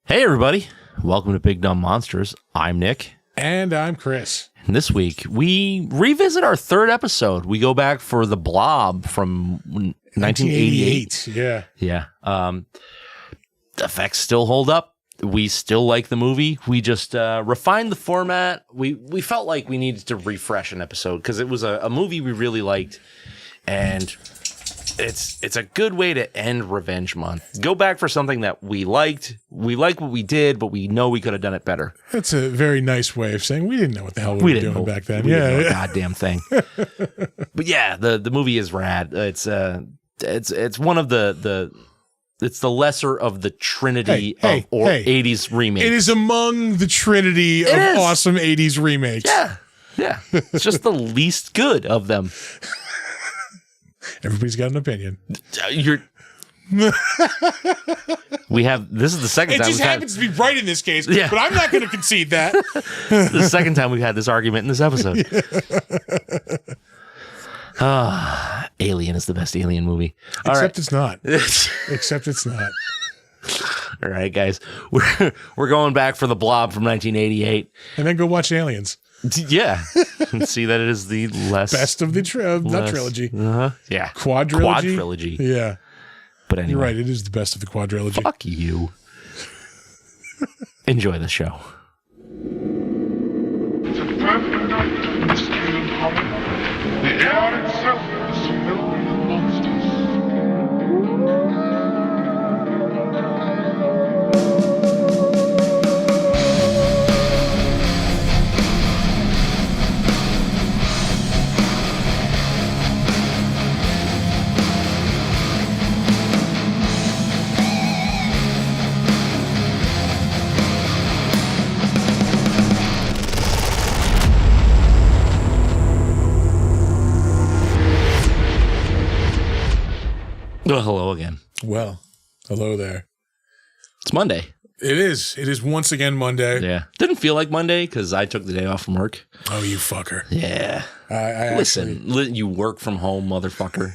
Hey everybody, welcome to Big Dumb Monsters. I'm Nick. And I'm Chris. And this week, we revisit our third episode. We go back for The Blob from 1988. Yeah. Yeah. The effects still hold up. We still like the movie. We just refined the format. We felt like we needed to refresh an episode because it was a movie we really liked. And it's a good way to end Revenge Month. Go back for something that we liked. We like what we did, but we know we could have done it better. That's a very nice way of saying we didn't know what the hell we were doing back then. We didn't know a goddamn thing. But yeah, the movie is rad. It's one of it's the lesser of the trinity of 80s remakes. It is among the trinity of awesome 80s remakes. Yeah. It's just the least good of them. Everybody's got an opinion. We have this is the second time. It just happens to be right in this case, but I'm not going to concede that. The second time we've had this argument in this episode. Alien is the best Alien movie. Except it's not. Except it's not. All right, guys. We're going back for The Blob from 1988. And then go watch Aliens. Yeah. And see that it is the best of the trilogy. Yeah. Quadrilogy. Yeah. But anyway. You're right. It is the best of the quadrilogy. Fuck you. Enjoy the show. It's a perfect night, the scale and hollow. The air itself is filled with monsters. Oh, hello again. Well, hello there. It's Monday. It is. It is once again Monday. Yeah. Didn't feel like Monday because I took the day off from work. Oh, you fucker. Yeah. Listen, you work from home, motherfucker.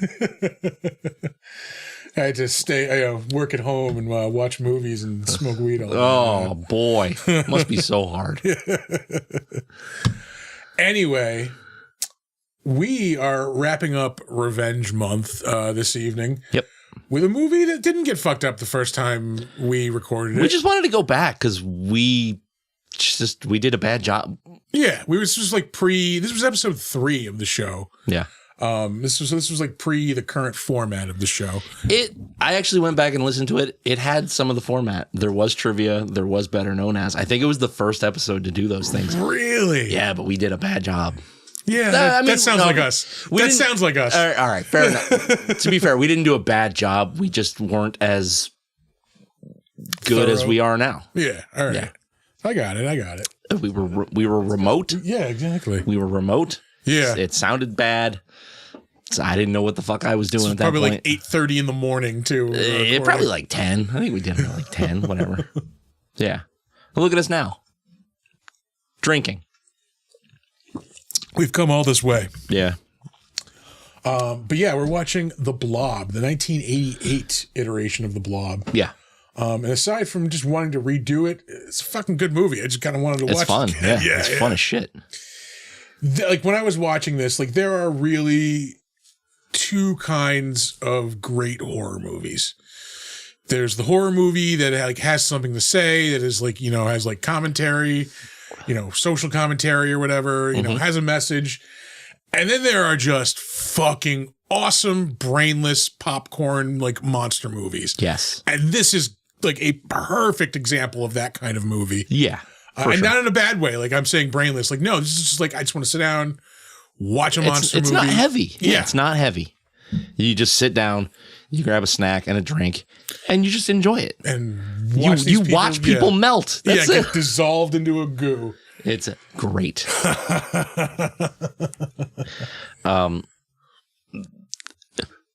I had to stay, work at home and watch movies and smoke weed all the time. Oh, boy. Must be so hard. Anyway, we are wrapping up Revenge Month this evening. Yep. With a movie that didn't get fucked up the first time we recorded it. We just wanted to go back because we did a bad job. Yeah, this was episode 3 of the show. Yeah. This was like pre the current format of the show. I actually went back and listened to it. It had some of the format. There was trivia. There was Better Known As. I think it was the first episode to do those things. Really? Yeah, but we did a bad job. Yeah, that sounds like us. That sounds like us. All right, fair enough. To be fair, we didn't do a bad job. We just weren't as good as we are now. Yeah, all right. Yeah. I got it. We were remote. Yeah, exactly. We were remote. Yeah. It sounded bad. So I didn't know what the fuck I was doing at that point. Probably like 8:30 in the morning, too. Probably like 10. I think we did it at like 10, whatever. Yeah. But look at us now. Drinking. We've come all this way. Yeah. But yeah, we're watching The Blob, the 1988 iteration of The Blob. Yeah. And aside from just wanting to redo it, it's a fucking good movie. I just kind of wanted to watch it. It's fun. Yeah. It's fun as shit. Like when I was watching this, like there are really two kinds of great horror movies. There's the horror movie that like has something to say, that is like, has like commentary, social commentary or whatever, has a message. And then there are just fucking awesome, brainless popcorn, like monster movies. Yes. And this is like a perfect example of that kind of movie. Yeah. And not in a bad way. Like I'm saying brainless. Like, no, this is just like, I just want to sit down, watch a monster movie. It's not heavy. Yeah. It's not heavy. You just sit down, you grab a snack and a drink, and you just enjoy it. And you watch people melt. That's it. Get dissolved into a goo. It's great.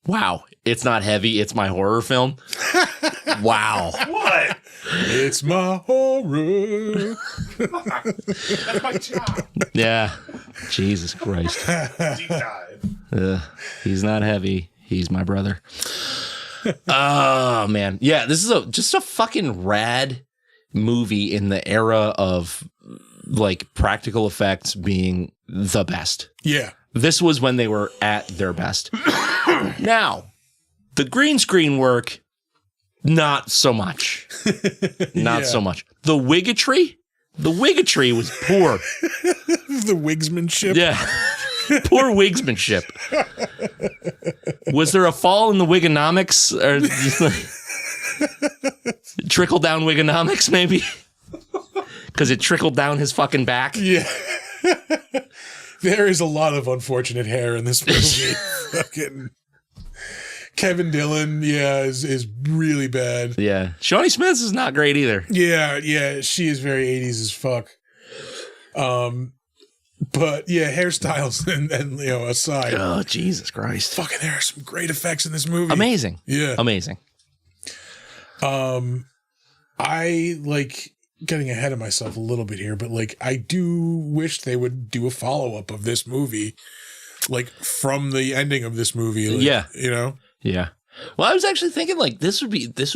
Wow. It's not heavy. It's my horror film. Wow. What? It's my horror. That's my job. Yeah. Jesus Christ. Deep dive. He's not heavy. He's my brother. Oh, man. Yeah, this is just a fucking rad movie in the era of like practical effects being the best. Yeah. This was when they were at their best. Now, the green screen work, not so much. Not so much. The wiggatry was poor. The wigsmanship. Yeah. Poor wigsmanship. Was there a fall in the wigonomics? Or trickle down wigonomics, maybe? Because it trickled down his fucking back? Yeah. There is a lot of unfortunate hair in this movie. Fucking Kevin Dillon, is really bad. Yeah. Shawnee Smith is not great either. Yeah, she is very 80s as fuck. But yeah, hairstyles and aside. Oh, Jesus Christ. Fucking there are some great effects in this movie. Amazing. Yeah. Amazing. I like getting ahead of myself a little bit here, but like I do wish they would do a follow-up of this movie, like from the ending of this movie. Like, yeah. Yeah. Well, I was actually thinking like this would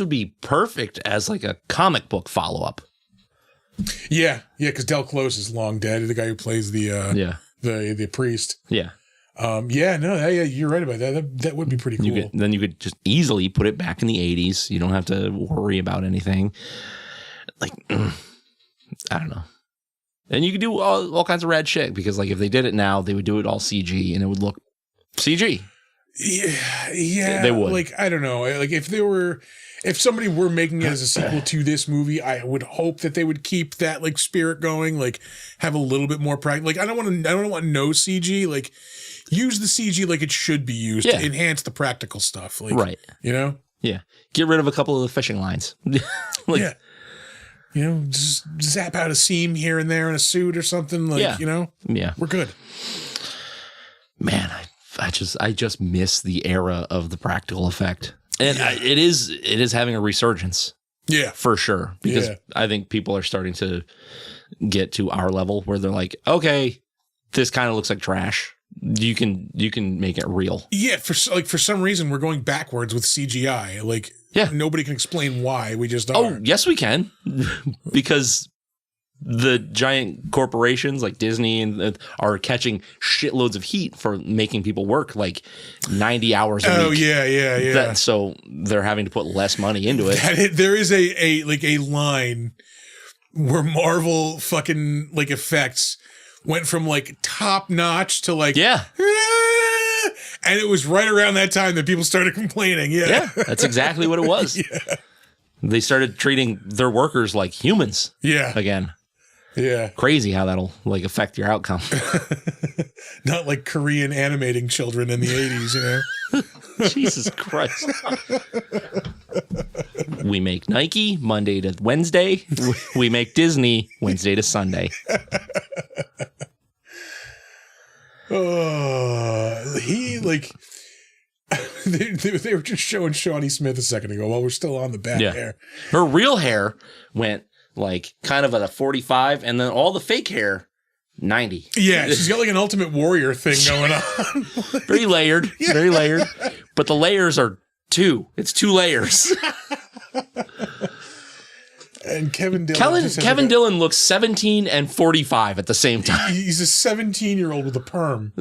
be perfect as like a comic book follow-up. Yeah, because Del Close is long dead. The guy who plays the priest. Yeah. You're right about that. That would be pretty cool. Then you could just easily put it back in the 80s. You don't have to worry about anything. Like, I don't know. And you could do all kinds of rad shit because, like, if they did it now, they would do it all CG and it would look CG. Yeah, they would. Like, I don't know. Like, if somebody were making it as a sequel to this movie, I would hope that they would keep that like spirit going. Like, have a little bit more practice. Like, I don't want no CG. Like, use the CG like it should be used to enhance the practical stuff. Like, right. Yeah. Get rid of a couple of the fishing lines. Yeah. Just zap out a seam here and there in a suit or something. Like, Yeah. We're good. Man, I just miss the era of the practical effect. And it is having a resurgence. Yeah. For sure. Because I think people are starting to get to our level where they're like, okay, this kind of looks like trash. You can make it real. Yeah, for some reason we're going backwards with CGI. Like, nobody can explain why. We just are. Oh, yes, we can. Because the giant corporations like Disney and are catching shitloads of heat for making people work like 90 hours a week. Oh, yeah. So they're having to put less money into it. There is a line where Marvel fucking like effects went from like top notch to like and it was right around that time that people started complaining. Yeah, that's exactly what it was. They started treating their workers like humans. Again. Yeah. Crazy how that'll like affect your outcome. Not like Korean animating children in the 80s, Jesus Christ. We make Nike Monday to Wednesday. We make Disney Wednesday to Sunday. He like they were just showing Shawnee Smith a second ago while we're still on the bad hair. Her real hair went like kind of at a 45 and then all the fake hair 90. Yeah, she's got like an Ultimate Warrior thing going on. Very layered. Very layered. But the layers are two. It's 2 layers. And Kevin Dillon looks 17 and 45 at the same time. He's a 17-year-old with a perm.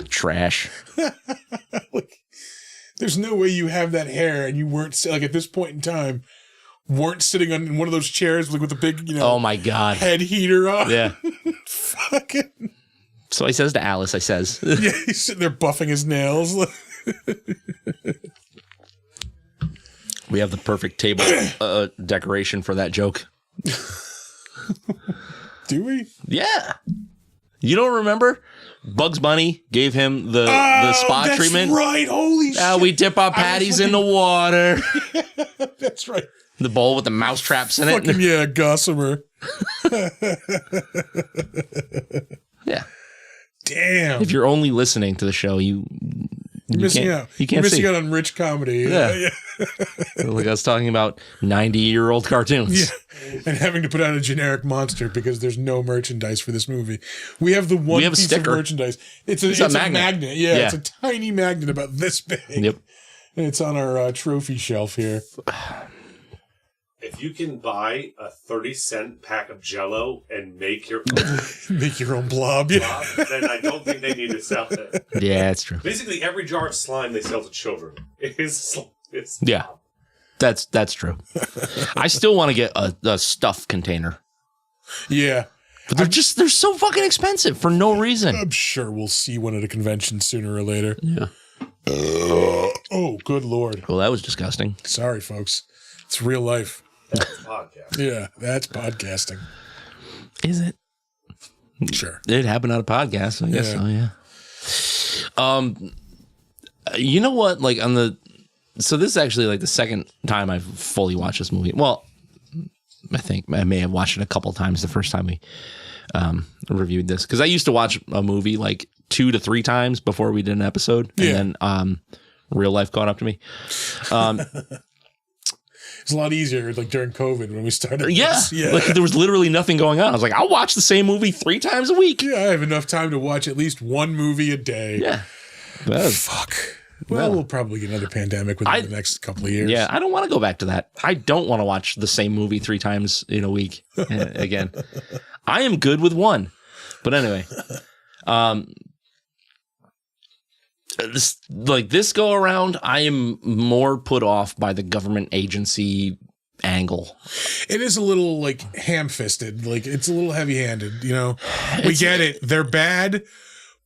Trash. Like, there's no way you have that hair and you weren't like at this point in time weren't sitting on one of those chairs like with a big oh my god head heater on. Yeah. Fucking. So he says to Alice, yeah, he's sitting there buffing his nails. We have the perfect table decoration for that joke. Do we? Yeah. You don't remember? Bugs Bunny gave him the spa that's treatment. Right. Holy shit. We dip our patties in the water. That's right. The bowl with the mouse traps in it. Fucking yeah, Gossamer. Yeah. Damn. If you're only listening to the show, you're missing out. You can't You're missing see. out on rich comedy. Yeah. Like I was talking about 90-year-old cartoons. Yeah. And having to put out a generic monster because there's no merchandise for this movie. We have the one have a piece sticker. of merchandise. It's a magnet. Yeah, Yeah. it's a tiny magnet about this big. Yep. And it's on our trophy shelf here. If you can buy a 30-cent pack of Jell-O and make your own Make your own blob. Yeah. blob, then I don't think they need to sell it. Yeah, it's true. Basically, every jar of slime they sell to children is Yeah. That's true. I still want to get a stuff container. Yeah. But they're so fucking expensive for no reason. I'm sure we'll see one at a convention sooner or later. Yeah. Oh, good Lord. Well, that was disgusting. Sorry, folks. It's real life. That's a podcast. Yeah, that's podcasting. Is it? Sure. It happened on a podcast, I guess so, yeah. You know what? Like so this is actually like the second time I've fully watched this movie. Well, I think I may have watched it a couple times the first time we reviewed this. Because I used to watch a movie like 2 to 3 times before we did an episode. And then real life caught up to me. It's a lot easier like during COVID when we started. Yeah. This. Yeah. Like there was literally nothing going on. I was like, I'll watch the same movie 3 times a week. Yeah, I have enough time to watch at least one movie a day. Yeah. Fuck. Well, we'll probably get another pandemic within the next couple of years. Yeah, I don't want to go back to that. I don't want to watch the same movie 3 times in a week again. I am good with one. But anyway, this go around, I am more put off by the government agency angle. It is a little like ham-fisted. Like it's a little heavy-handed, you know. We get it. They're bad.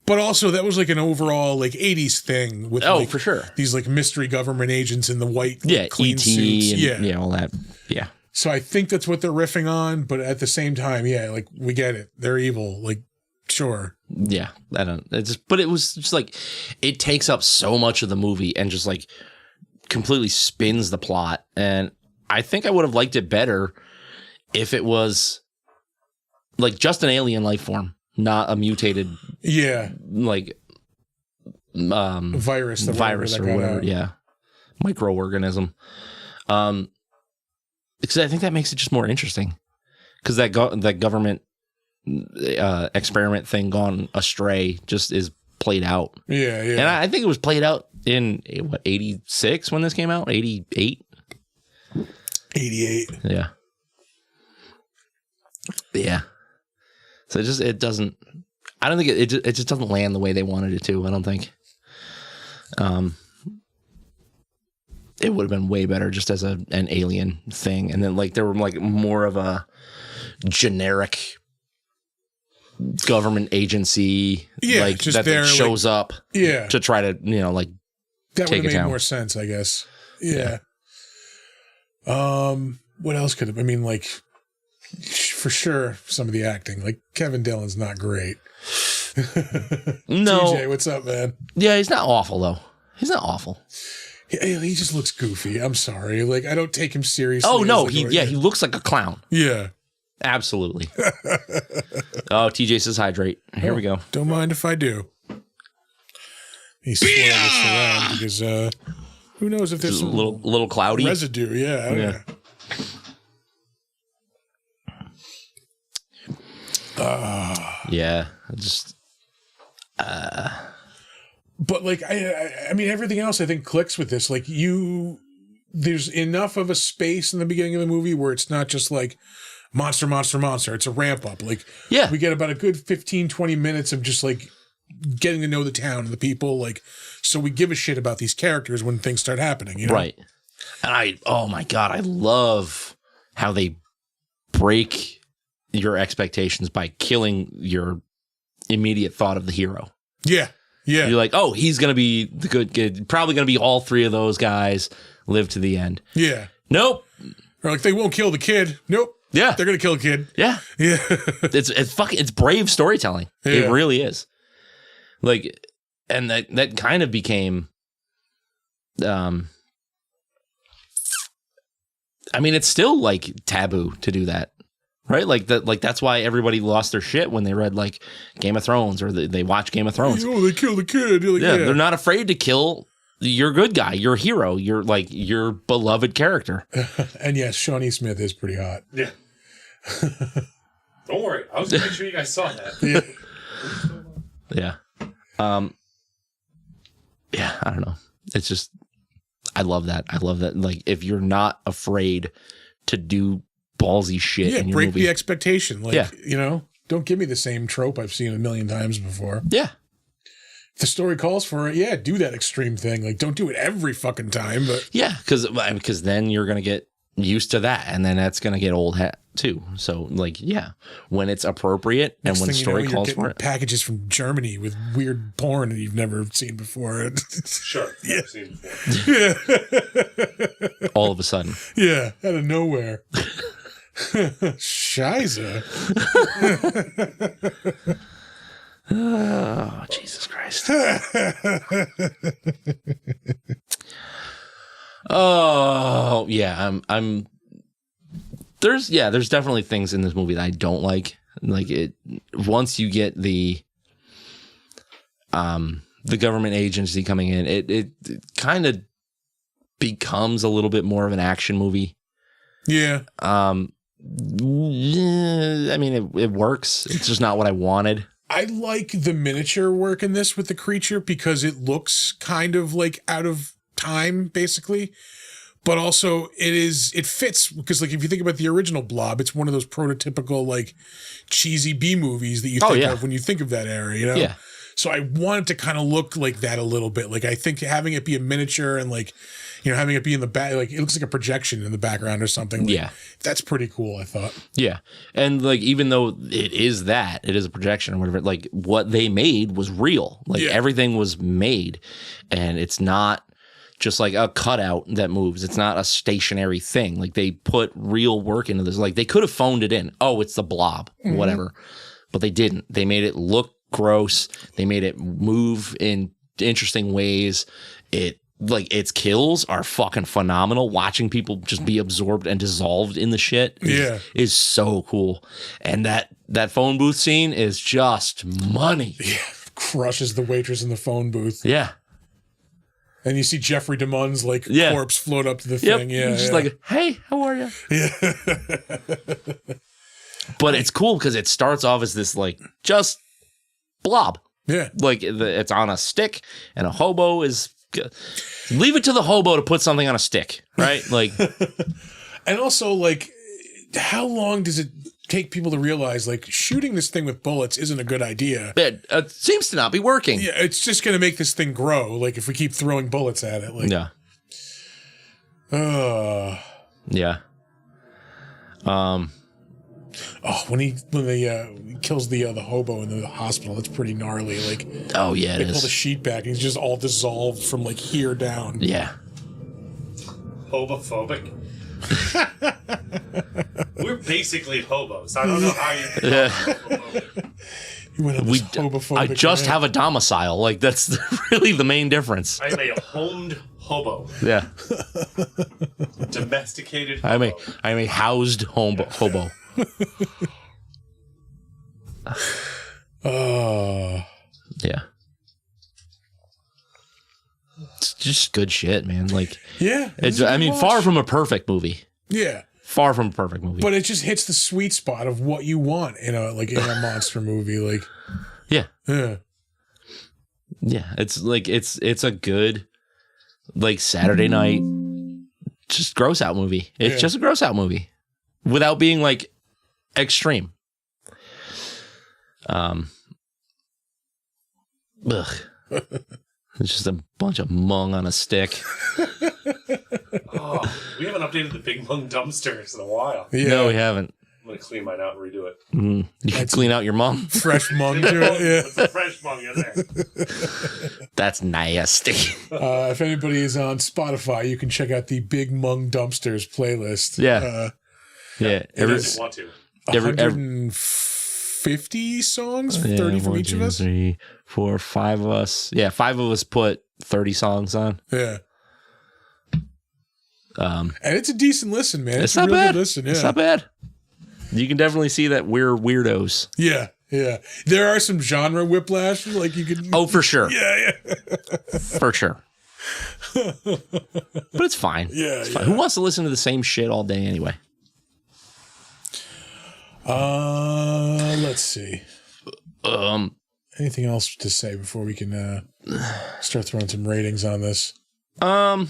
But also that was like an overall like 80s thing with For sure. These like mystery government agents in the white clean ET suits. and all that. Yeah. So I think that's what they're riffing on, but at the same time, like we get it. They're evil. Like sure. Yeah. But it was just like it takes up so much of the movie and just like completely spins the plot. And I think I would have liked it better if it was like just an alien life form, not a mutated like virus or whatever. Yeah. Microorganism. Because I think that makes it just more interesting. Because that government experiment thing gone astray just is played out. Yeah. And I think it was played out in 86 when this came out? 88? 88. Yeah. Yeah. So it doesn't, I don't think it just doesn't land the way they wanted it to. I don't think. It would have been way better just as an alien thing. And then like there were like more of a generic government agency like just that there, shows up to try to, like that take would have it made down. more sense, I guess. Yeah. What else could have, I mean, like for sure some of the acting, like Kevin Dillon's not great. No. TJ, what's up, man? Yeah, he's not awful though. He's not awful. He just looks goofy. I'm sorry. Like I don't take him seriously. Oh no, like, he looks like a clown. Yeah. Absolutely. Oh, TJ says hydrate. Here we go. Don't mind if I do. He swirls this around because who knows if there's Just a some little cloudy residue. Yeah. I don't know. Yeah, just But like I mean everything else I think clicks with this. Like there's enough of a space in the beginning of the movie where it's not just like monster. It's a ramp up. Like we get about a good 15-20 minutes of just like getting to know the town and the people, like so we give a shit about these characters when things start happening, you know? Right. And oh my God, I love how they break your expectations by killing your immediate thought of the hero. Yeah. Yeah. You're like, oh, he's going to be the good kid. Probably going to be all three of those guys live to the end. Yeah. Nope. Or like, they won't kill the kid. Nope. Yeah. They're going to kill the kid. Yeah. Yeah. It's brave storytelling. Yeah. It really is. Like, and that kind of became, I mean, it's still like taboo to do that. Right, like that, like that's why everybody lost their shit when they read like Game of Thrones or they watch Game of Thrones. Oh, they killed the kid. You're like, Yeah, they're not afraid to kill your good guy, your hero, your beloved character. And yes, Shawnee Smith is pretty hot. Yeah. Don't worry. I was going to make sure you guys saw that. Yeah. Yeah. Yeah, I don't know. It's just, I love that. I love that. Like, if you're not afraid to do ballsy shit in your break movie. the expectation. Like, Yeah. you know, don't give me the same trope I've seen a million times before. Yeah. If the story calls for it, yeah, do that extreme thing. Like, don't do it every fucking time, but Yeah, because then you're going to get used to that, and then that's going to get old hat too. So, like, yeah, when it's appropriate and next when the thing story you know, calls you're for getting it. packages from Germany with weird porn that you've never seen before. Sure. Never seen before. Yeah. All of a sudden. Yeah, out of nowhere. Shiza. Oh, Jesus Christ. Oh, yeah. There's definitely things in this movie that I don't like. Like, it once you get the government agency coming in, it kind of becomes a little bit more of an action movie. Yeah. I mean, it works. It's just not what I wanted. I like the miniature work in this with the creature because it looks kind of like out of time, basically. But also it fits because, like, if you think about the original Blob, it's one of those prototypical, like, cheesy B movies that you think of when you think of that era, you know? Yeah. So I want it to kind of look like that a little bit. Like, I think having it be a miniature and, like, you know, having it be in the back, like, it looks like a projection in the background or something. Like, Yeah. That's pretty cool, I thought. Yeah. And, like, even though it is a projection or whatever, like, what they made was real. Like, everything was made. And it's not just like a cutout that moves. It's not a stationary thing. Like, they put real work into this. Like, they could have phoned it in. Oh, it's the Blob, whatever. But they didn't. They made it look gross. They made it move in interesting ways. Its kills are fucking phenomenal. Watching people just be absorbed and dissolved in the shit is so cool. And that phone booth scene is just money. Yeah. Crushes the waitress in the phone booth. Yeah. And you see Jeffrey DeMunn's, like, corpse float up to the Yep. thing. Yeah. Just like, hey, how are you? Yeah. But it's cool because it starts off as this, like, just blob. Yeah. Like, it's on a stick, and a hobo is... Leave it to the hobo to put something on a stick, right? Like... And also, like, how long does it take people to realize, like, shooting this thing with bullets isn't a good idea? It seems to not be working. Yeah, it's just going to make this thing grow, like, if we keep throwing bullets at it. Like, Yeah. Yeah. When he kills the hobo in the hospital, that's pretty gnarly. Like, Oh, yeah, it they pull the is. sheet back, and he's just all dissolved from, like, here down. Yeah. Homophobic. We're basically hobos. I don't know how you. He went on this homophobic I just rant. have a domicile. Like, that's really the main difference. I'm a homed hobo. Yeah. Domesticated hobo. I'm a housed hobo. Yeah. It's just good shit, man. Like, Yeah. it's, I mean, far from a perfect movie. Yeah. Far from a perfect movie. But it just hits the sweet spot of what you want in a monster movie. Like, yeah. yeah. Yeah. It's like, it's a good, like, Saturday night, just gross out movie. It's just a gross out movie without being, like, extreme. Ugh. It's just a bunch of mung on a stick. Oh, we haven't updated the Big Mung dumpsters in a while. Yeah. No, we haven't. I'm going to clean mine out and redo it. You can clean out your mum. Fresh mung to it. Yeah. It's a fresh mung in there. That's nasty. If anybody is on Spotify, you can check out the Big Mung Dumpsters playlist. Yeah. Yeah. If you want to. 150 songs, 30 from each of us. 3, 4, 5 of us. Yeah, 5 of us put 30 songs on. Yeah. And it's a decent listen, man. It's a not real bad. Good listen. Yeah. It's not bad. You can definitely see that we're weirdos. Yeah. Yeah. There are some genre whiplash. Like you can. Oh, for sure. Yeah. For sure. But it's fine. Yeah. It's fine. Who wants to listen to the same shit all day anyway? Let's see. Anything else to say before we can start throwing some ratings on this? I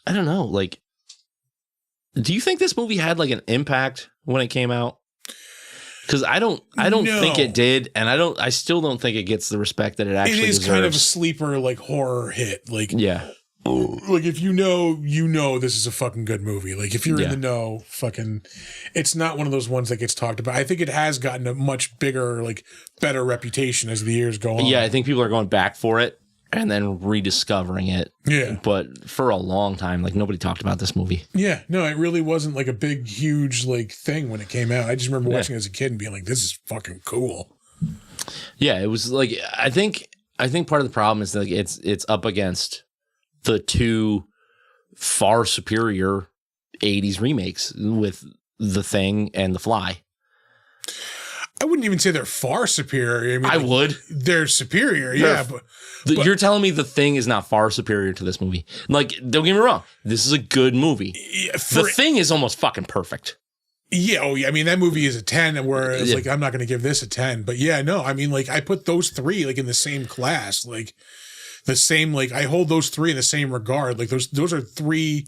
don't know. Like, do you think this movie had like an impact when it came out? Because I don't think it did, and I still don't think it gets the respect that it actually deserves. It is kind of a sleeper like horror hit. Like, yeah. Like if you know this is a fucking good movie. Like if you're in the know, fucking, it's not one of those ones that gets talked about. I think it has gotten a much bigger, like better reputation as the years go on. Yeah, I think people are going back for it and then rediscovering it. Yeah. But for a long time, like nobody talked about this movie. Yeah, no, it really wasn't like a big, huge like thing when it came out. I just remember watching it as a kid and being like, this is fucking cool. Yeah, it was like I think part of the problem is like it's up against the two far superior 80s remakes with The Thing and The Fly. I wouldn't even say they're far superior. I mean, I would. They're superior, yeah. But you're telling me The Thing is not far superior to this movie? Like, don't get me wrong. This is a good movie. Yeah, The Thing is almost fucking perfect. Yeah, I mean, that movie is a 10, whereas like I'm not going to give this a 10. But yeah, no, I mean, like I put those three like in the same class, like the same, like I hold those three in the same regard. Like those are three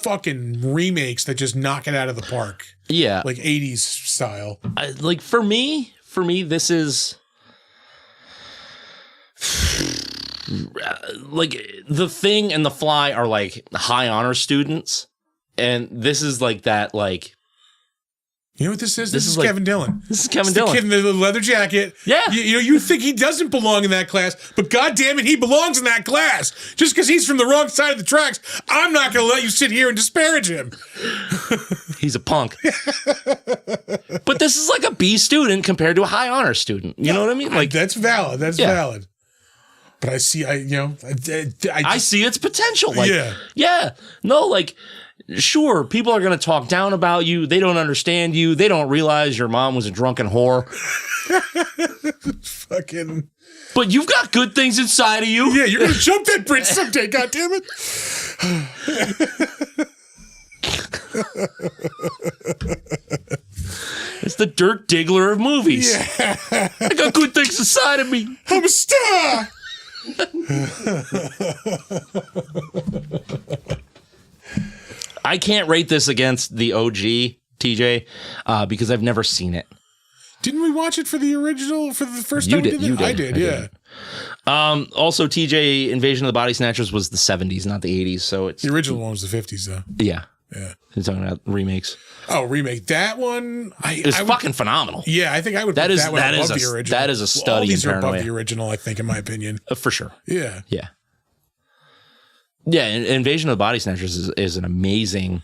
fucking remakes that just knock it out of the park. Yeah. Like 80s style. Like for me, this is like The Thing and The Fly are like high honor students. And this is like that, like, you know what this is? This is like, Kevin Dillon. This is Kevin Dillon. Dillon. The kid in the leather jacket. Yeah. You think he doesn't belong in that class, but God damn it, he belongs in that class. Just because he's from the wrong side of the tracks, I'm not going to let you sit here and disparage him. He's a punk. But this is like a B student compared to a high honor student. You know what I mean? Like that's valid. That's valid. But I see, I see its potential. Like, yeah. No, like, sure, people are going to talk down about you. They don't understand you. They don't realize your mom was a drunken whore. Fucking. But you've got good things inside of you. Yeah, you're going to jump that bridge someday, goddammit. It's the Dirk Diggler of movies. Yeah. I got good things inside of me. I'm a star. I can't rate this against the OG, TJ, because I've never seen it. Didn't we watch it for the original for the first time? You did. I did, yeah. Also, TJ, Invasion of the Body Snatchers was the 70s, not the 80s. So it's the original one was the 50s, though. Yeah. Yeah. You're talking about remakes. Oh, remake. That one. It's fucking phenomenal. Yeah, I think I would put that one above the original. That is a study all these in are paranoia. above the original, I think, in my opinion. For sure. Yeah. Yeah. Yeah, Invasion of the Body Snatchers is an amazing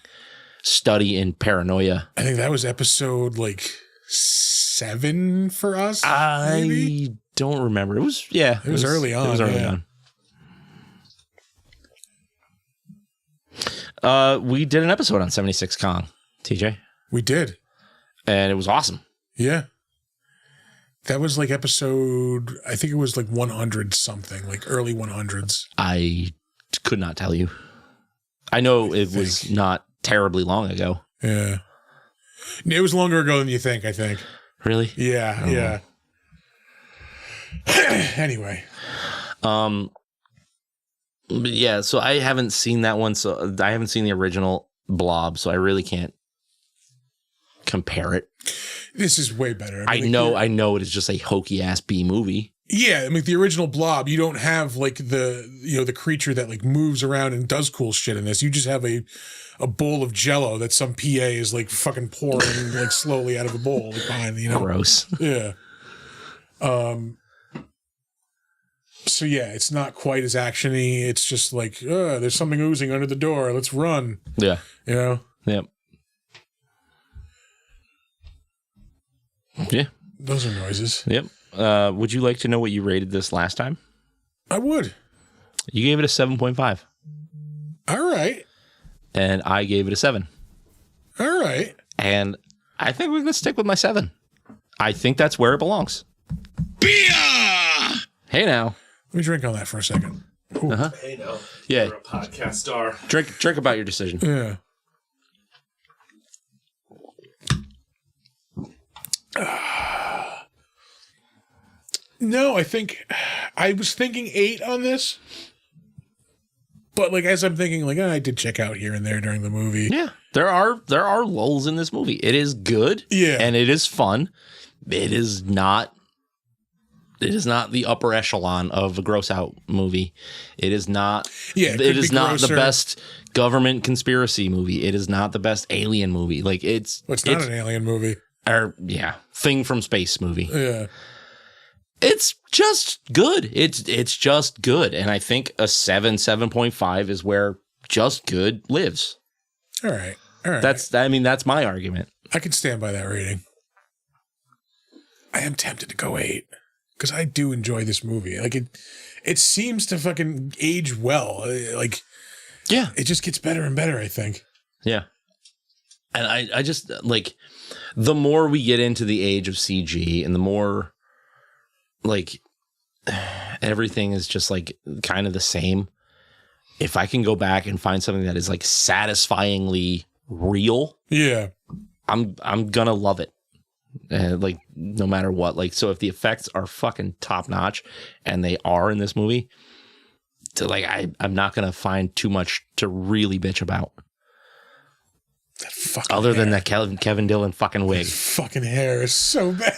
study in paranoia. I think that was episode like 7 for us. I don't remember. It was early on. It was early on. We did an episode on 76 Kong, TJ. We did. And it was awesome. Yeah. That was like episode, I think it was like 100 something, like early 100s. I could not tell you. I know it was not terribly long ago. Yeah. It was longer ago than you think, I think. Really? Yeah, yeah. Anyway. But yeah, so I haven't seen that one. So I haven't seen the original Blob, so I really can't compare it. This is way better. I know it is just a hokey ass B movie. Yeah, I mean, the original Blob, you don't have like the creature that like moves around and does cool shit in this. You just have a bowl of Jello that some PA is like fucking pouring like slowly out of a bowl like behind, Gross. Yeah. So yeah, it's not quite as actiony. It's just like, there's something oozing under the door. Let's run. Yeah. Yep. Yeah. Those are noises. Yep. Would you like to know what you rated this last time? I would. You gave it a 7.5. All right. And I gave it a 7. All right. And I think we're going to stick with my 7. I think that's where it belongs. Beer! Hey now. Let me drink on that for a second. Uh-huh. Hey, no. Yeah. You're a podcast star. Drink about your decision. Yeah. No, I was thinking 8 on this. But like as I'm thinking, like I did check out here and there during the movie. Yeah. There are lulls in this movie. It is good. Yeah. And it is fun. It is not the upper echelon of a gross out movie. It is not it is not the best government conspiracy movie. It is not the best alien movie. Like it's not an alien movie. Or thing from space movie. Yeah. It's just good. It's just good. And I think a 7.5 is where just good lives. All right. That's my argument. I can stand by that rating. I am tempted to go 8 because I do enjoy this movie. Like it seems to fucking age well. Like, yeah, it just gets better and better, I think. Yeah. And I just like the more we get into the age of CG and the more like everything is just like kind of the same. If I can go back and find something that is like satisfyingly real, yeah, I'm gonna love it. Like no matter what. Like so, if the effects are fucking top notch, and they are in this movie, like I'm not gonna find too much to really bitch about. That fucking other hair. than that Kevin Dillon fucking wig. His fucking hair is so bad.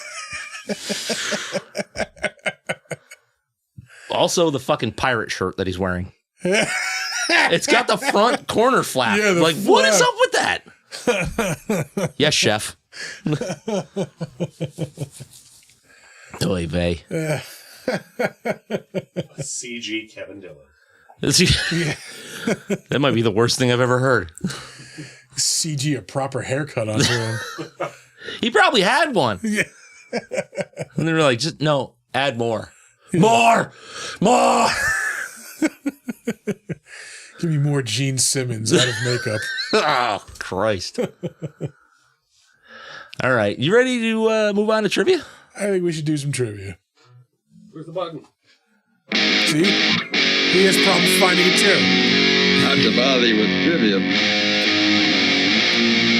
Also, the fucking pirate shirt that he's wearing. It's got the front corner flap. Yeah, like, flap. what is up with that? Yes, chef. Oy vey. CG Kevin Dillon. That might be the worst thing I've ever heard. CG a proper haircut onto him. He probably had one. Yeah. And they were like, just no, add more. More. Give me more Gene Simmons out of makeup. Oh, Christ. All right. You ready to move on to trivia? I think we should do some trivia. Where's the button? See? He has problems finding it too. Not to bother you with trivia.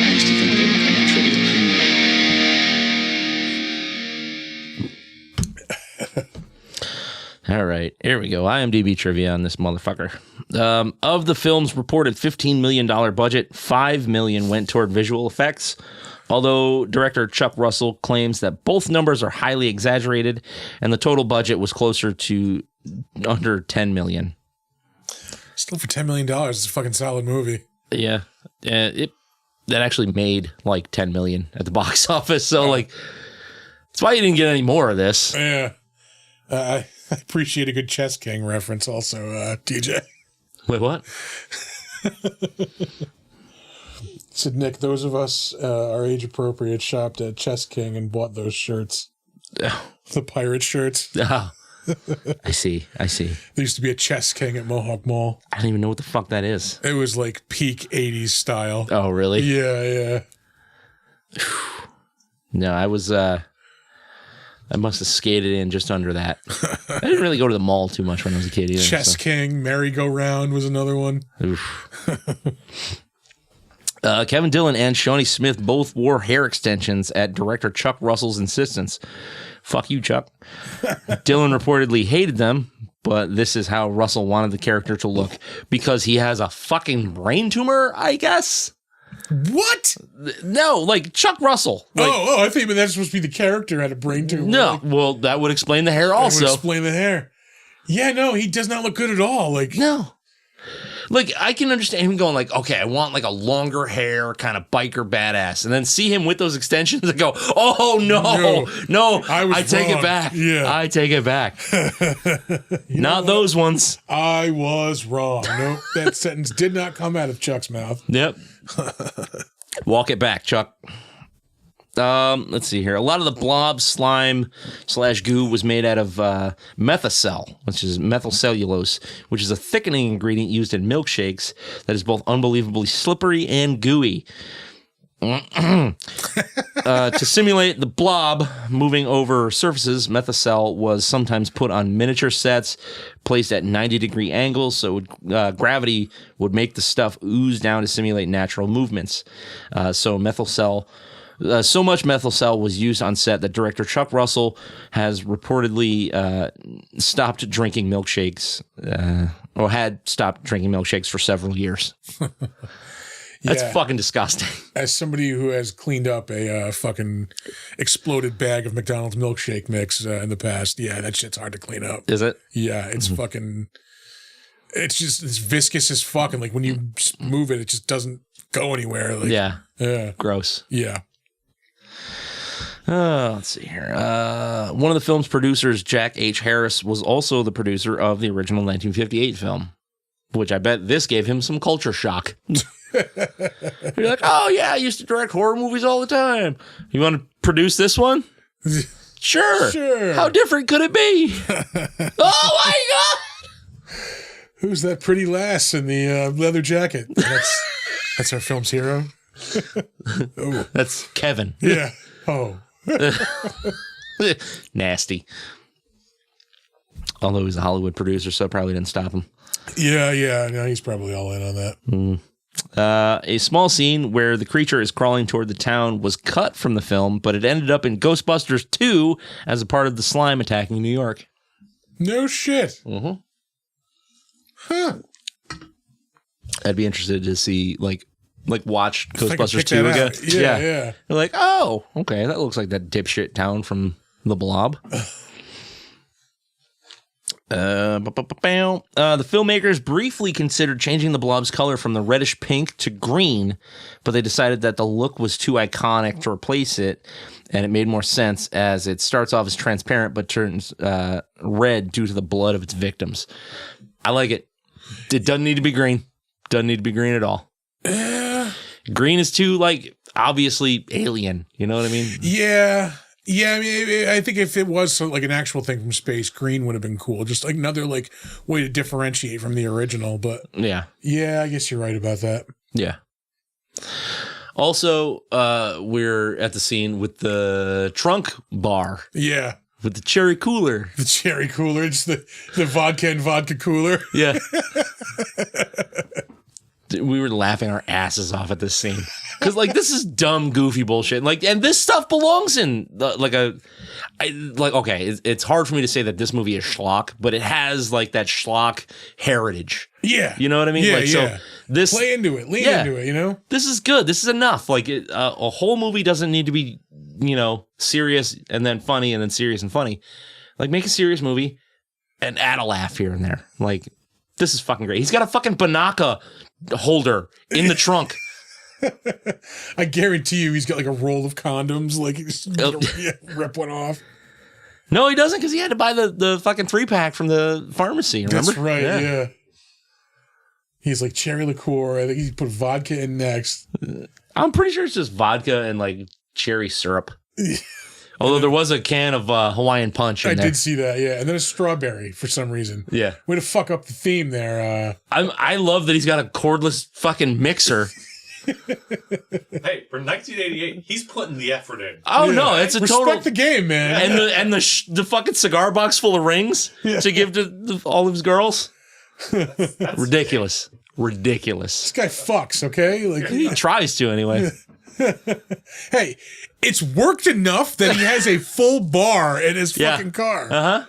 I used to think they were kind of trivia. All right, here we go. IMDb trivia on this motherfucker. Of the film's reported $15 million budget, $5 million went toward visual effects, although director Chuck Russell claims that both numbers are highly exaggerated and the total budget was closer to under $10 million. Still for $10 million, it's a fucking solid movie. Yeah, that actually made like $10 million at the box office, so like that's why you didn't get any more of this. Yeah. I appreciate a good Chess King reference also, TJ. Wait, what? Said Nick, those of us our age appropriate shopped at Chess King and bought those shirts. The pirate shirts. Oh, I see. There used to be a Chess King at Mohawk Mall. I don't even know what the fuck that is. It was like peak 80s style. Oh, really? Yeah. No, I was I must have skated in just under that. I didn't really go to the mall too much when I was a kid either. Chess King, merry-go-round was another one. Kevin Dillon and Shawnee Smith both wore hair extensions at director Chuck Russell's insistence. Fuck you, Chuck. Dillon reportedly hated them, but this is how Russell wanted the character to look because he has a fucking brain tumor, I guess. What? No, like Chuck Russell. Like, I think that's supposed to be the character had a brain tumor. no, Like, well, that would explain the hair that would also. explain the hair. Yeah, no, he does not look good at all. Like, No. Like, I can understand him going like, okay, I want like a longer hair kind of biker badass. And then see him with those extensions and go, oh, no, I take wrong. it back. Yeah. I take it back. Not those ones. I was wrong. Nope, that sentence did not come out of Chuck's mouth. Yep. Walk it back, Chuck. Let's see here. A lot of the blob slime / goo was made out of methocel, which is methyl cellulose, which is a thickening ingredient used in milkshakes that is both unbelievably slippery and gooey. To simulate the blob moving over surfaces, methocel was sometimes put on miniature sets placed at 90-degree angles, so gravity would make the stuff ooze down to simulate natural movements. So much methocel was used on set that director Chuck Russell has reportedly stopped drinking milkshakes, or had stopped drinking milkshakes for several years. That's fucking disgusting. As somebody who has cleaned up a fucking exploded bag of McDonald's milkshake mix in the past, yeah, that shit's hard to clean up. Is it? Yeah, it's fucking... It's viscous as fuck, and like when you move it, it just doesn't go anywhere. Like, Yeah. Gross. Yeah. Let's see here. One of the film's producers, Jack H. Harris, was also the producer of the original 1958 film, which I bet this gave him some culture shock. You're like, oh yeah, I used to direct horror movies all the time. You want to produce this one? Sure. How different could it be? Oh my God! Who's that pretty lass in the leather jacket? That's our film's hero. Oh. That's Kevin. Yeah. Oh. Although he's a Hollywood producer, so it probably didn't stop him. Yeah. No, he's probably all in on that. A small scene where the creature is crawling toward the town was cut from the film, but it ended up in Ghostbusters 2 as a part of the slime attacking New York. No shit. Mm-hmm. Huh. I'd be interested to see, watch Ghostbusters 2 again. Yeah. You're like, oh, okay, that looks like that dipshit town from The Blob. The filmmakers briefly considered changing the Blob's color from the reddish pink to green, but they decided that the look was too iconic to replace it, and it made more sense as it starts off as transparent but turns red due to the blood of its victims. I like it. It doesn't need to be green. Doesn't need to be green at all. Green is too, obviously alien. You know what I mean? Yeah. Yeah, I mean, I think if it was like an actual thing from space, green would have been cool. Just like another way to differentiate from the original. But yeah, I guess you're right about that. Yeah. Also, we're at the scene with the trunk bar. Yeah. With the cherry cooler. The cherry cooler. It's the vodka and vodka cooler. Yeah. We were laughing our asses off at this scene. Because, this is dumb, goofy bullshit. And this stuff belongs in, it's hard for me to say that this movie is schlock, but it has, that schlock heritage. Yeah. You know what I mean? Yeah, So this... Play into it. Lean into it, you know? This is good. This is enough. A whole movie doesn't need to be, serious and then funny and then serious and funny. Make a serious movie and add a laugh here and there. This is fucking great. He's got a fucking Banaka holder in the trunk. I guarantee you he's got a roll of condoms. Rip one off. No, he doesn't, because he had to buy the fucking 3-pack from the pharmacy. Remember? That's right, yeah. He's cherry liqueur. I think he put vodka in next. I'm pretty sure it's just vodka and cherry syrup. Although there was a can of Hawaiian Punch in there. I did see that, yeah. And then a strawberry for some reason. Yeah. Way to fuck up the theme there. I love that he's got a cordless fucking mixer. Hey, for 1988, he's putting the effort in. Oh, yeah. No, it's a Respect total... the game, man. And the fucking cigar box full of rings to give to all of his girls. That's ridiculous. Scary. Ridiculous. This guy fucks, okay? He tries to, anyway. Hey, it's worked enough that he has a full bar in his fucking car.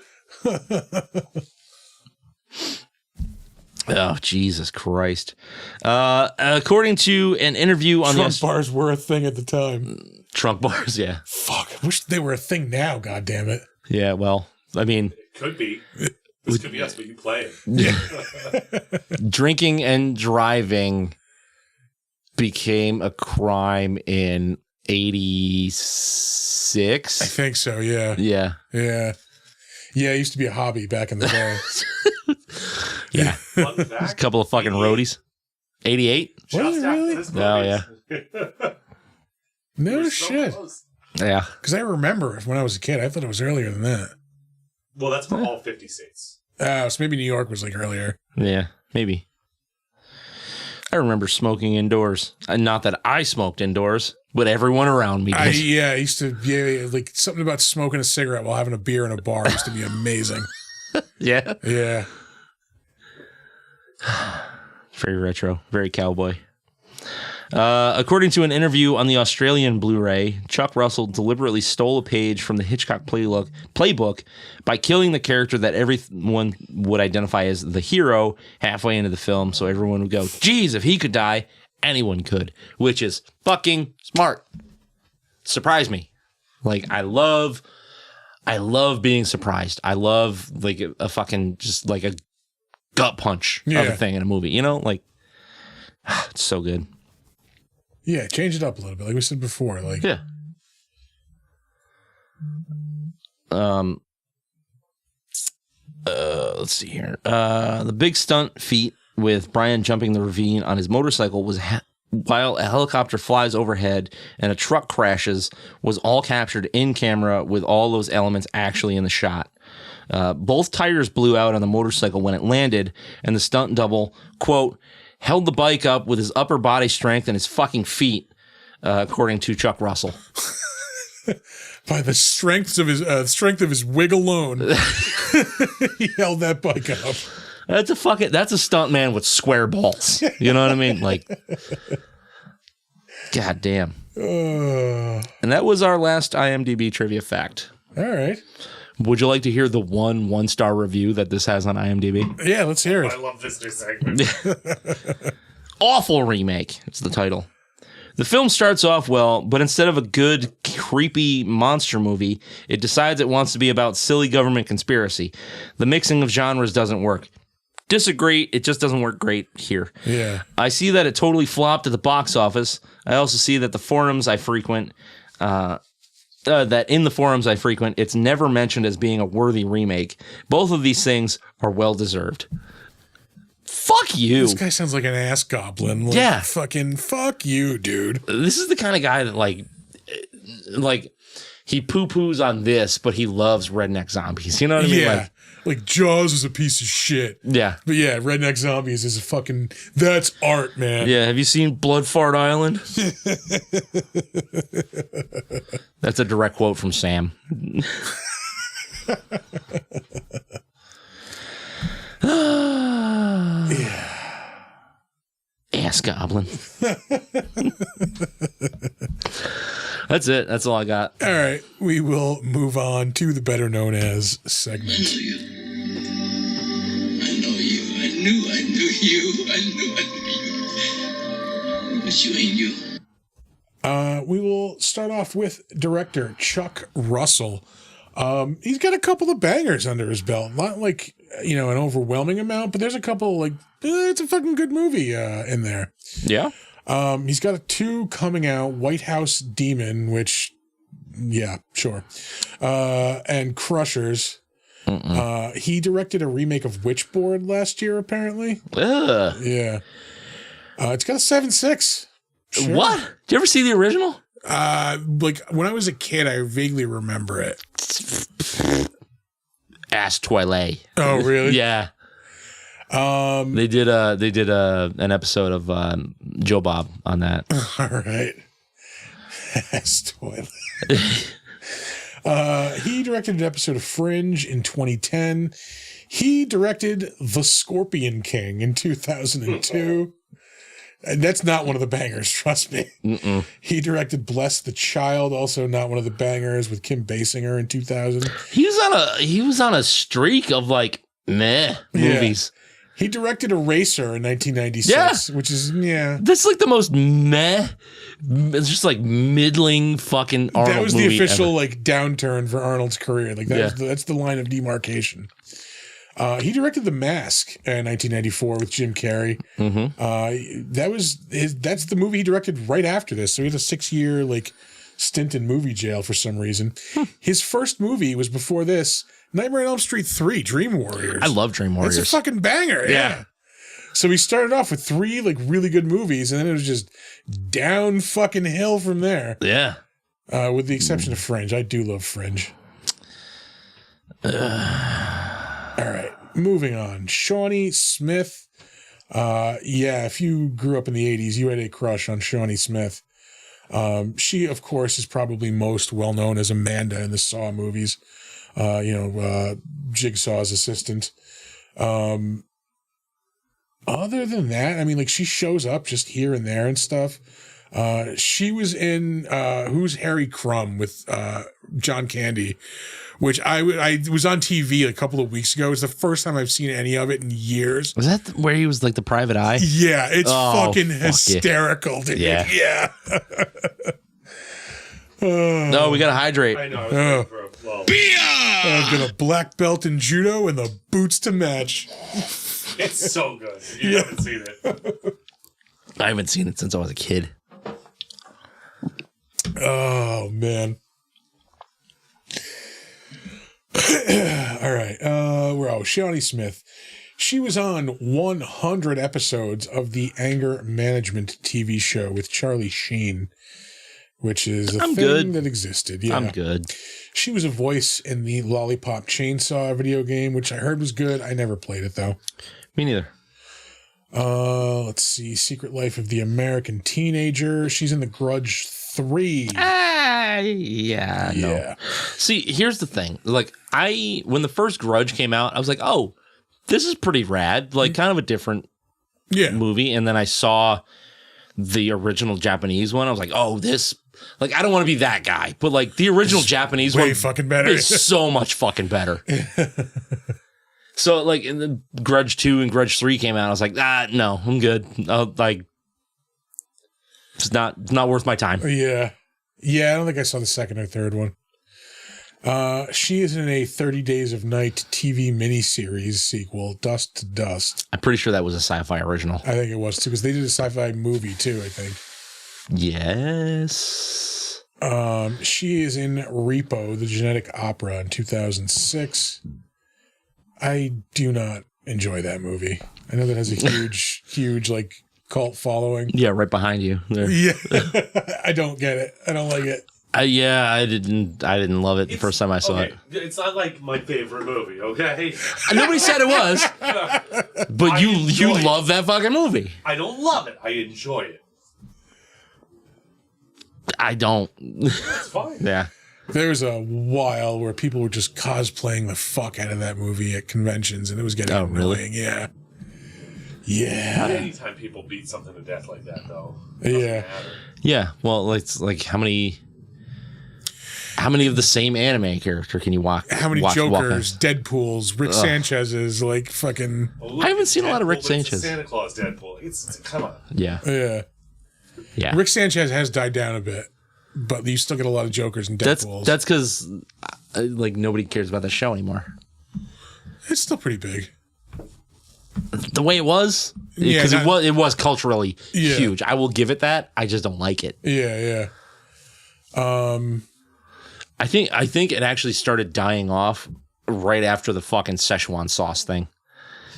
Oh, Jesus Christ. According to an interview on Trump bars were a thing at the time. Trunk bars, yeah. Fuck, I wish they were a thing now, God damn it. Yeah, well, I mean... It could be. This could be us, but you play it. Yeah. Drinking and driving became a crime in 86. I think so, yeah. Yeah. Yeah. Yeah, it used to be a hobby back in the day. Yeah. Fun fact, A couple of fucking roadies. 88? Was it just after really? this Oh, movie. yeah. No We're so shit. close. Yeah. Because I remember when I was a kid, I thought it was earlier than that. Well, that's for all 50 states. So maybe New York was like earlier. Yeah, maybe. I remember smoking indoors. Not that I smoked indoors, but everyone around me did. I used to, like something about smoking a cigarette while having a beer in a bar used to be amazing. Yeah. Yeah. Very retro, very cowboy. According to an interview on the Australian Blu-ray, Chuck Russell deliberately stole a page from the Hitchcock playbook by killing the character that everyone would identify as the hero halfway into the film, so everyone would go, geez, if he could die, anyone could, which is fucking smart. Surprise me. Like, I love being surprised. I love, like, a fucking, just like a gut punch of a thing in a movie, you know? Like, it's so good. Yeah, change it up a little bit, like we said before. Like, Yeah. Let's see here. The big stunt feat with Brian jumping the ravine on his motorcycle was while a helicopter flies overhead and a truck crashes was all captured in camera with all those elements actually in the shot. Both tires blew out on the motorcycle when it landed, and the stunt double, quote, held the bike up with his upper body strength and his fucking feet, according to Chuck Russell. by the strength of his wig alone, he held that bike up. That's a stunt man with square balls. You know what I mean? Like, god damn. And that was our last IMDb trivia fact. All right. Would you like to hear the one-star review that this has on IMDb? Yeah, let's hear it. I love this new segment. Awful remake. It's the title. The film starts off well, but instead of a good, creepy monster movie, it decides it wants to be about silly government conspiracy. The mixing of genres doesn't work. Disagree, it just doesn't work great here. Yeah. I see that it totally flopped at the box office. I also see that the forums I frequent, it's never mentioned as being a worthy remake. Both of these things are well-deserved. Fuck you. This guy sounds like an ass goblin. Like, Yeah. Fucking fuck you, dude. This is the kind of guy that, like he poo-poos on this, but he loves redneck zombies. You know what I mean? Yeah. Like Jaws is a piece of shit. Yeah. But yeah, Redneck Zombies is a fucking, that's art, man. Yeah. Have you seen Blood Fart Island? That's a direct quote from Sam. Ass goblin. That's it. That's all I got. All right, we will move on to the better known as segment. I know you. I knew you. But you ain't you. We will start off with director Chuck Russell. He's got a couple of bangers under his belt. Not like, an overwhelming amount, but there's a couple like, it's a fucking good movie in there. Yeah. He's got 2 coming out, White House Demon, which, yeah, sure. And Crushers. He directed a remake of Witchboard last year, apparently. Ugh. Yeah. It's got a 7.6. Sure. What? Did you ever see the original? Like when I was a kid, I vaguely remember it. Ass Twilight. Oh, really? Yeah. They did an episode of Joe Bob on that. All right. Ass Toilet. He directed an episode of Fringe in 2010. He directed The Scorpion King in 2002. And that's not one of the bangers, trust me. Mm-mm. He directed Bless the Child, also not one of the bangers, with Kim Basinger in 2000. He was on a streak of like meh movies. He directed Eraser in 1996, which is, That's like the most meh. It's just like middling fucking Arnold. That was the movie official ever. like downturn for Arnold's career. Like that's the line of demarcation. He directed The Mask in 1994 with Jim Carrey. That's the movie he directed right after this. So he had a 6-year like stint in movie jail for some reason. His first movie was before this, Nightmare on Elm Street 3, Dream Warriors. I love Dream Warriors. It's a fucking banger. Yeah. So he started off with 3 like really good movies, and then it was just down fucking hill from there. Yeah. With the exception of Fringe. I do love Fringe. All right. Moving on. Shawnee Smith. If you grew up in the 80s, you had a crush on Shawnee Smith. She, of course, is probably most well known as Amanda in the Saw movies. Jigsaw's assistant. Other than that, I mean, like, she shows up just here and there and stuff. She was in Who's Harry Crumb with John Candy, which I was on TV a couple of weeks ago. It was the first time I've seen any of it in years. Was that where he was like the private eye? Yeah, it's fucking hysterical, dude. Yeah. No, we gotta hydrate. I know. I was waiting for a lull. I've got a black belt in judo and the boots to match. It's so good. You haven't seen it. I haven't seen it since I was a kid. Oh, man. All right. Shawnee Smith. She was on 100 episodes of the Anger Management TV show with Charlie Sheen, which is a thing that existed. Yeah. I'm good. She was a voice in the Lollipop Chainsaw video game, which I heard was good. I never played it, though. Me neither. Let's see. Secret Life of the American Teenager. She's in The Grudge 3. No. See, here's the thing. Like, when the first Grudge came out, I was like, oh, this is pretty rad. Like, kind of a different movie. And then I saw the original Japanese one. I was like, oh, this... Like, I don't want to be that guy, but like the original Japanese one fucking better. is so much fucking better. So like in the Grudge 2 and Grudge 3 came out, I was like, no, I'm good. Like, it's not worth my time. Yeah. I don't think I saw the second or third one. She is in a 30 Days of Night TV miniseries sequel, Dust to Dust. I'm pretty sure that was a sci-fi original. I think it was too, because they did a sci-fi movie too, I think. Yes. She is in Repo, the Genetic Opera in 2006. I do not enjoy that movie. I know that has a huge like cult following. Yeah, right behind you. There. Yeah. I don't get it. I don't like it. I didn't love it the first time I saw it. It's not like my favorite movie, okay? Nobody said it was. But you love that fucking movie. I don't love it. I enjoy it. I don't. It's fine. Yeah. There was a while where people were just cosplaying the fuck out of that movie at conventions, and it was getting annoying. Really? Yeah. Not anytime people beat something to death like that, though. Yeah. Yeah. Well, it's like how many of the same anime character can you watch? How many Jokers, Deadpools, Rick Sanchez's, like fucking. I haven't seen a lot of Rick Sanchez. Santa Claus Deadpool. It's come on. Yeah. Yeah. Rick Sanchez has died down a bit, but you still get a lot of Jokers and Deadpools. That's because like nobody cares about the show anymore. It's still pretty big. The way it was, because it was culturally huge. I will give it that. I just don't like it. Yeah. I think it actually started dying off right after the fucking Szechuan sauce thing.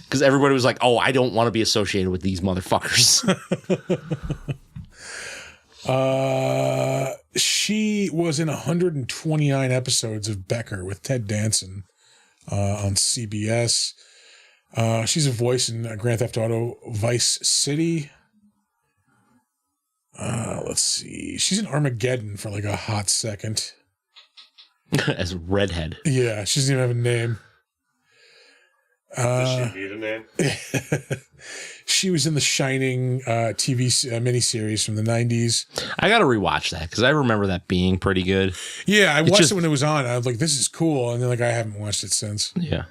Because everybody was like, oh, I don't want to be associated with these motherfuckers. She was in 129 episodes of Becker with Ted Danson on CBS. She's a voice in Grand Theft Auto Vice City. Let's see. She's in Armageddon for like a hot second. As a redhead. Yeah, she doesn't even have a name. Does she need a name? She was in the Shining TV miniseries from the 90s. I got to rewatch that because I remember that being pretty good. Yeah, I watched it when it was on. I was like, this is cool. And then like I haven't watched it since. Yeah.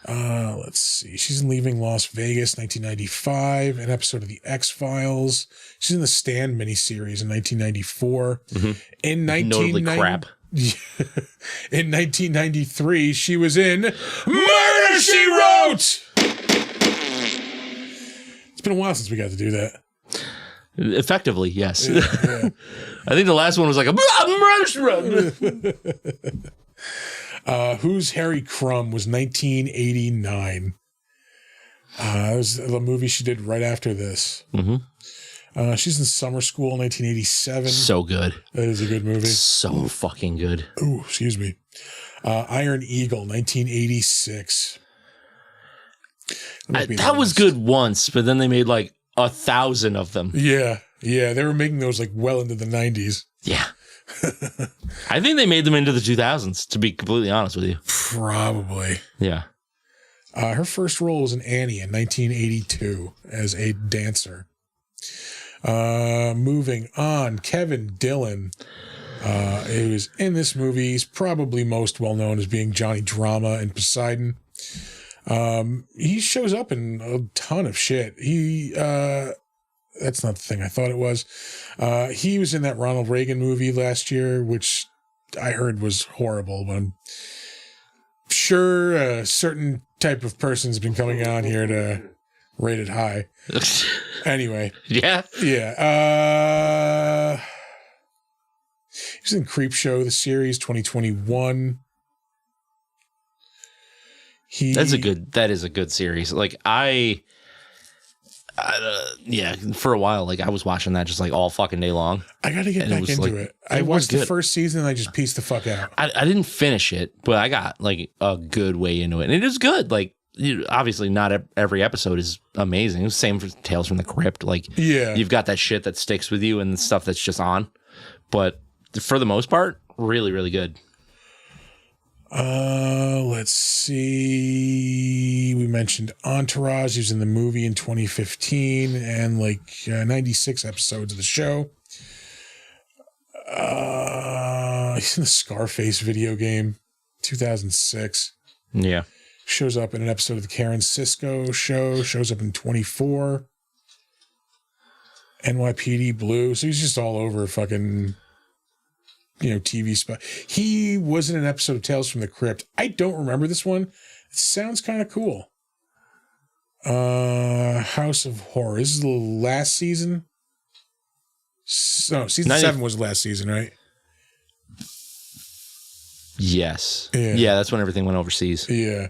Let's see. She's in Leaving Las Vegas, 1995, an episode of The X-Files. She's in the Stand miniseries in 1994. In Notably crap. In 1993, she was in Murder, She Wrote! It's been a while since we got to do that. Effectively, yes. Yeah. I think the last one was like a Murder, She Wrote. Who's Harry Crumb was 1989. It was the movie she did right after this. She's in Summer School, 1987. So good. That is a good movie. So fucking good. Ooh, excuse me. Iron Eagle, 1986. That was good once, but then they made like 1,000 of them. Yeah. They were making those like well into the 90s. Yeah. I think they made them into the 2000s, to be completely honest with you. Probably. Yeah. Her first role was in Annie in 1982 as a dancer. Moving on, Kevin Dillon. He was in this movie. He's probably most well known as being Johnny Drama in Poseidon. He shows up in a ton of shit. That's not the thing I thought it was. He was in that Ronald Reagan movie last year, which I heard was horrible, but I'm sure a certain type of person's been coming on here to rate it high. Anyway. Yeah. Yeah. He was in Creep Show, the series, 2021. That is a good series. Like for a while, like I was watching that just like all fucking day long. I got to get back into it. I watched the first season and I just pieced the fuck out. I didn't finish it, but I got like a good way into it. And it is good. Like, obviously not every episode is amazing. Same for Tales from the Crypt. Like, you've got that shit that sticks with you and the stuff that's just on. But for the most part, really, really good. Let's see. We mentioned Entourage. He was in the movie in 2015 and like 96 episodes of the show. He's in the Scarface video game, 2006. Yeah. Shows up in an episode of the Karen Cisco show. Shows up in 24. NYPD Blue. So he's just all over fucking, TV spot. He was in an episode of Tales from the Crypt. I don't remember this one. It sounds kind of cool. House of Horror. This is the last season. No, season 7 was the last season, right? Yes. Yeah, that's when everything went overseas. Yeah.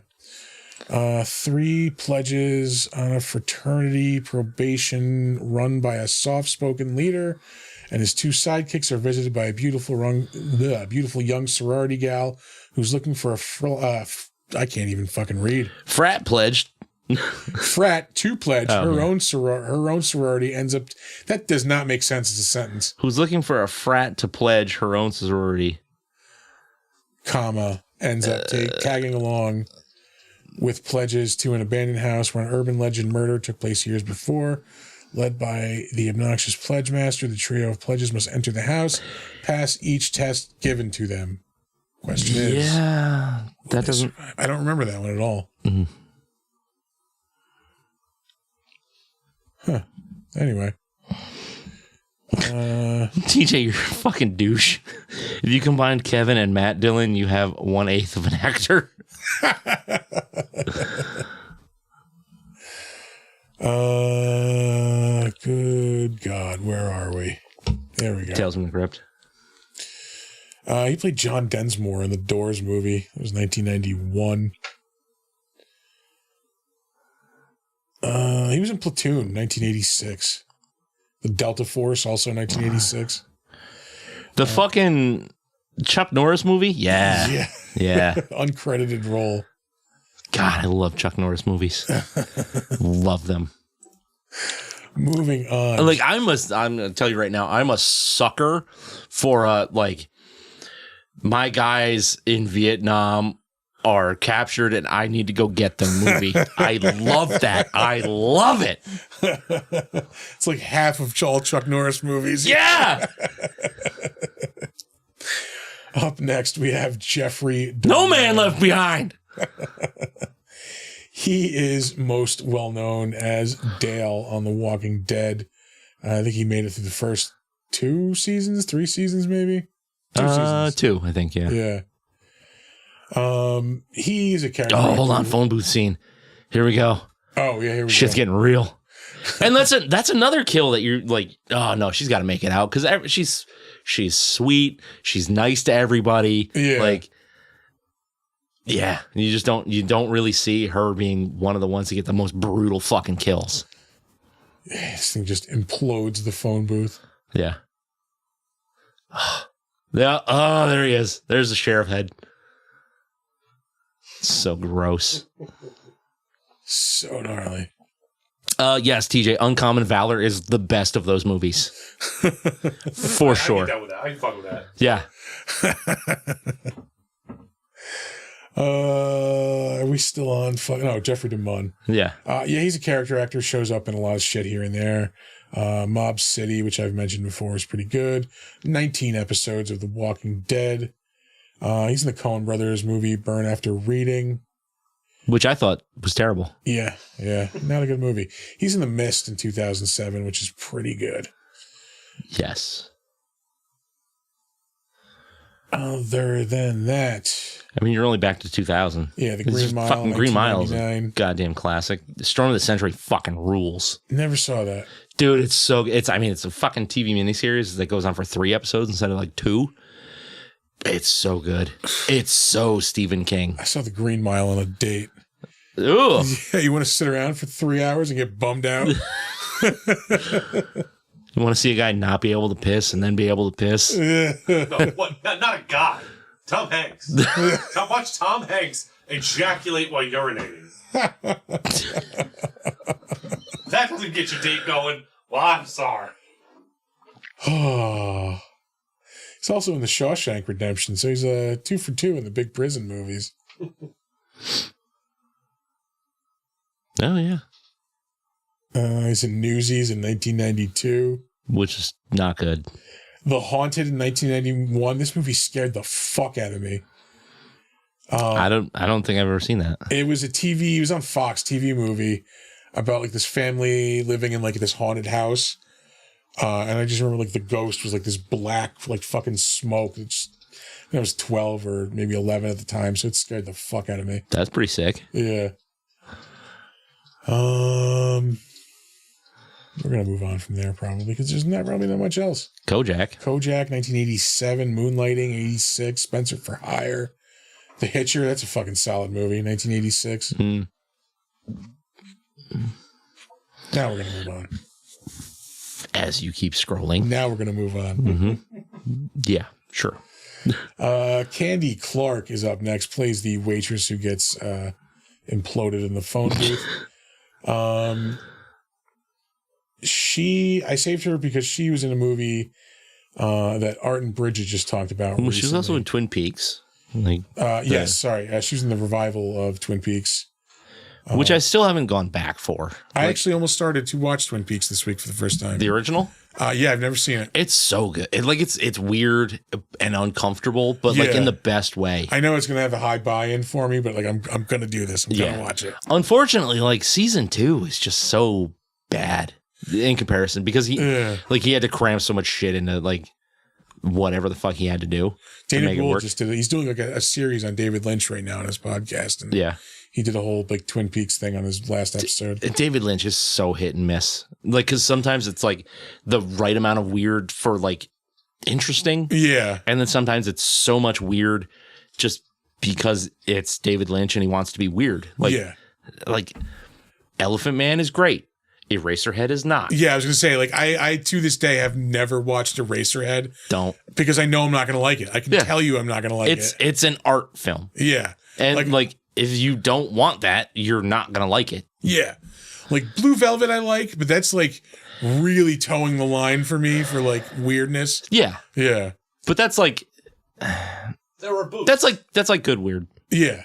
3 pledges on a fraternity probation run by a soft-spoken leader, and his 2 sidekicks are visited by a beautiful young sorority gal who's looking for I can't even fucking read. Frat pledged. Frat to pledge her own sorority ends up. That does not make sense as a sentence. Who's looking for a frat to pledge her own sorority? Comma ends up tagging along with pledges to an abandoned house where an urban legend murder took place years before. Led by the obnoxious pledge master, the trio of pledges must enter the house, pass each test given to them. Question is... Yeah, that doesn't... I don't remember that one at all. Mm-hmm. Huh. Anyway. TJ, you're a fucking douche. If you combine Kevin and Matt Dillon, you have 1/8 of an actor. Good God, where are we? There we go. Tales from the Crypt. He played John Densmore in the Doors movie. It was 1991. He was in Platoon, 1986. The Delta Force, also 1986. The fucking Chuck Norris movie? Yeah. Uncredited role. God, I love Chuck Norris movies. Love them. Moving on. Like, I'm going to tell you right now, I'm a sucker for, my guys in Vietnam are captured and I need to go get them movie. I love that. I love it. It's like half of all Chuck Norris movies. Yeah. Up next, we have Jeffrey Dahmer. No Man Left Behind. He is most well known as Dale on The Walking Dead. I think he made it through the first 3 seasons, maybe. 2 seasons. 2, I think. Yeah. Yeah. He's a character. Oh, hold on. Phone booth scene. Here we go. Oh yeah, here we Shit's go. getting real. And that's another kill that you're like, oh no, she's got to make it out because she's sweet, she's nice to everybody. Yeah. Like, yeah, you don't really see her being one of the ones to get the most brutal fucking kills. This thing just implodes the phone booth. Yeah. Yeah. Oh, there he is. There's the sheriff head. So gross. So gnarly. Yes, TJ, Uncommon Valor is the best of those movies. For sure. I can get down with that. I can fuck with that. Yeah. Are we still on? No, Jeffrey DeMunn. Yeah. Yeah, he's a character actor, shows up in a lot of shit here and there. Mob City, which I've mentioned before, is pretty good. 19 episodes of The Walking Dead. He's in the Coen Brothers movie Burn After Reading. Which I thought was terrible. Yeah. Not a good movie. He's in The Mist in 2007, which is pretty good. Yes. Other than that, I mean, you're only back to 2000. yeah, the This Green is Mile, fucking Green Mile is a 1999. goddamn classic. The Storm of the Century fucking rules. Never saw that. Dude, it's a fucking TV miniseries that goes on for 3 episodes instead of like 2. It's so good. It's so Stephen King. I saw the Green Mile on a date. Ooh. Yeah, you want to sit around for 3 hours and get bummed out? You want to see a guy not be able to piss and then be able to piss? No, what? Not a guy. Tom Hanks. Watch Tom Hanks ejaculate while urinating. That doesn't get your date going. Well, I'm sorry. Oh. He's also in the Shawshank Redemption, so he's 2 for 2 in the big prison movies. Oh, yeah. He's in Newsies in 1992. Which is not good. The Haunted in 1991. This movie scared the fuck out of me. I don't think I've ever seen that. It was it was on Fox TV movie about like this family living in like this haunted house. And I just remember like the ghost was like this black, like fucking smoke. I was 12 or maybe 11 at the time, so it scared the fuck out of me. That's pretty sick. Yeah. We're gonna move on from there probably because there's not really that much else. Kojak. 1987, Moonlighting, 86, Spencer for Hire, The Hitcher. That's a fucking solid movie. 1986. Mm. Now we're gonna move on. As you keep scrolling. Now we're gonna move on. Mm-hmm. Yeah, sure. Candy Clark is up next. Plays the waitress who gets imploded in the phone booth. I saved her because she was in a movie that Art and Bridget just talked about. Well, she was also in Twin Peaks. Like, yes, sorry. She was in the revival of Twin Peaks. Which I still haven't gone back for. I actually almost started to watch Twin Peaks this week for the first time. The original? Yeah, I've never seen it. It's so good. It's weird and uncomfortable, but like Yeah. in the best way. I know it's gonna have a high buy-in for me, but like I'm gonna do this. I'm gonna watch it. Unfortunately, like season 2 is just so bad in comparison because he had to cram so much shit into like whatever the fuck he had to do to Dana make it Gould work. just did it. He's doing like a series on David Lynch right now on his podcast, and Yeah. he did a whole like Twin Peaks thing on his last episode. David Lynch is so hit and miss. Like, because sometimes it's like the right amount of weird for like interesting. Yeah. And then sometimes it's so much weird just because it's David Lynch and he wants to be weird. Like Elephant Man is great. Eraserhead is not. Yeah, I was gonna say, like, I to this day have never watched Eraserhead. Don't. Because I know I'm not gonna like it. I can tell you I'm not gonna like it. It's an art film. Yeah. And like if you don't want that, you're not gonna like it. Yeah. Like Blue Velvet I like, but that's like really towing the line for me for like weirdness. Yeah. Yeah. But that's like There were boots. that's like good weird. Yeah.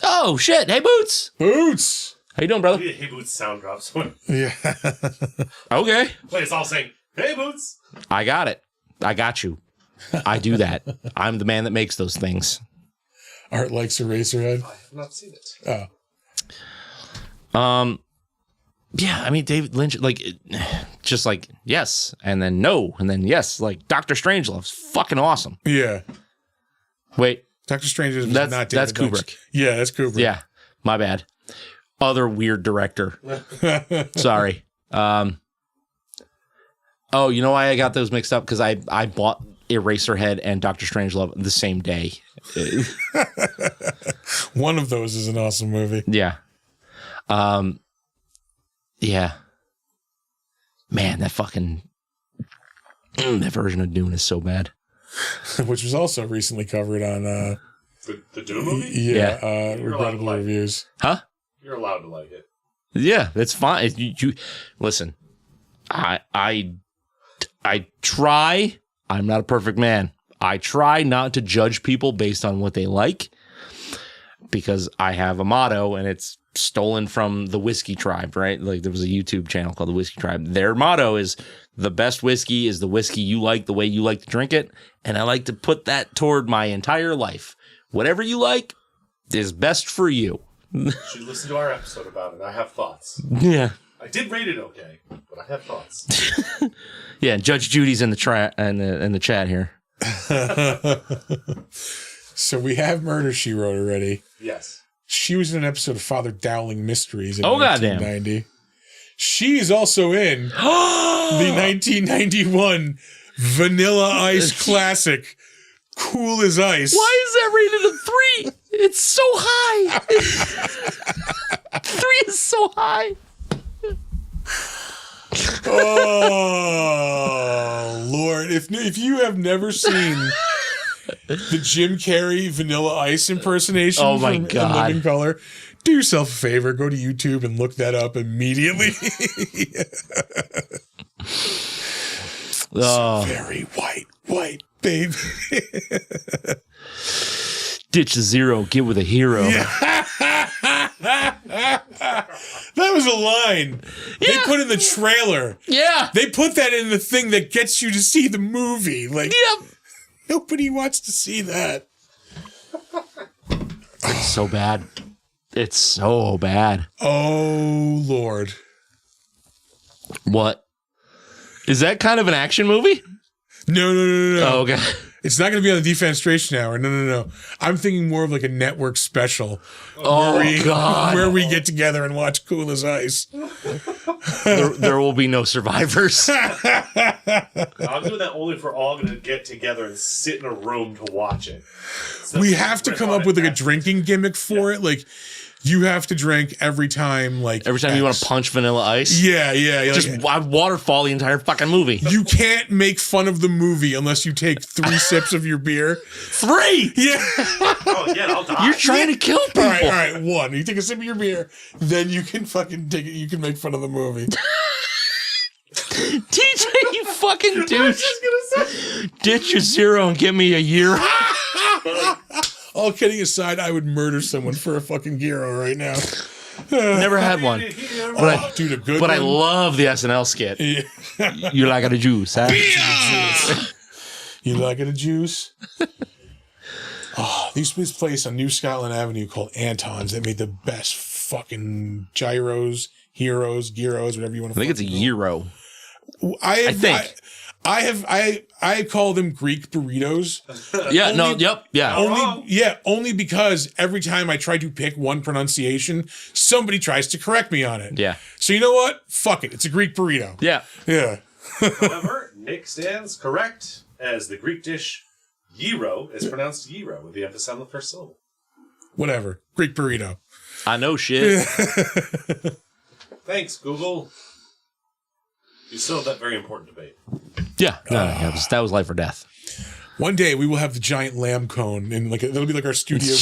Oh shit. Hey Boots. Boots. How you doing, brother? Hey Boots sound drops. Yeah. Okay. Wait, it's all saying, hey Boots. I got it. I got you. I do that. I'm the man that makes those things. Art likes Eraserhead. I have not seen it. Oh. Yeah, I mean, David Lynch, like, just like, yes, and then no, and then yes, like, Doctor Strangelove's fucking awesome. Yeah. Wait. Doctor Strange is That's not David Kubrick. Lynch. Yeah, that's Kubrick. Yeah, my bad. Other weird director. Sorry. Oh, you know why I got those mixed up? Because I bought Eraserhead and Doctor Strangelove the same day. One of those is an awesome movie. Yeah. Yeah. Man, that fucking that version of Dune is so bad. Which was also recently covered on The Doom movie? yeah. You're allowed to Regrettable like it. Reviews. Huh? You're allowed to like it. Yeah, that's fine. You listen. I try. I'm not a perfect man. I try not to judge people based on what they like, because I have a motto, and it's stolen from the Whiskey Tribe, right? Like, there was a YouTube channel called the Whiskey Tribe. Their motto is, the best whiskey is the whiskey you like the way you like to drink it. And I like to put that toward my entire life. Whatever you like is best for you. You should listen to our episode about it. I have thoughts. Yeah. I did rate it okay, but I have thoughts. Yeah, Judge Judy's in the chat here. So we have Murder, She Wrote already. Yes. She was in an episode of Father Dowling Mysteries in Oh, goddamn. 1990. She is also in the 1991 Vanilla Ice classic, Cool as Ice. Why is that rated a 3? It's so high. 3 is so high. Oh, Lord. If you have never seen the Jim Carrey Vanilla Ice impersonation Oh, my from God. In Living Color, do yourself a favor. Go to YouTube and look that up immediately. Oh. Very white, babe. Ditch the zero, get with a hero. That was a line they put in the trailer. Yeah. They put that in the thing that gets you to see the movie. Like, Yep. nobody wants to see that. It's so bad. It's so bad. Oh, Lord. What? Is that kind of an action movie? No. Oh, okay. It's not going to be on the Defenestration Hour. No. I'm thinking more of like a network special. Oh, God. Where we get together and watch Cool as Ice. There will be no survivors. I'm doing that only if we're all going to get together and sit in a room to watch it. So We have to come up with like a drinking gimmick for it. Like, you have to drink every time, like Every time you want to punch Vanilla Ice. Yeah. Just Like, waterfall the entire fucking movie. you can't make fun of the movie unless you take 3 sips of your beer. 3! Yeah. Oh, yeah, I'll die. You're trying to kill people. All right. 1. You take a sip of your beer, then you can fucking take it. You can make fun of the movie. TJ, you fucking douche. Ditch your zero and give me a year. All kidding aside, I would murder someone for a fucking gyro right now. Never had one. But Dude, a good But one. I love the SNL skit. Yeah. You like it a juice, huh? You like it a juice? Oh, there used to be this place on New Scotland Avenue called Anton's that made the best fucking gyros, heroes, gyros, whatever you want I to. think it's a gyro. I think. I call them Greek burritos. Yeah, Only because every time I try to pick one pronunciation, somebody tries to correct me on it. Yeah. So you know what? Fuck it. It's a Greek burrito. Yeah. Yeah. However, Nick stands correct, as the Greek dish gyro is pronounced gyro with the emphasis on the first syllable. Whatever. Greek burrito. I know shit. Thanks, Google. You still have that very important debate. Yeah. No, that was life or death. One day we will have the giant lamb cone, and like that'll be like our studio,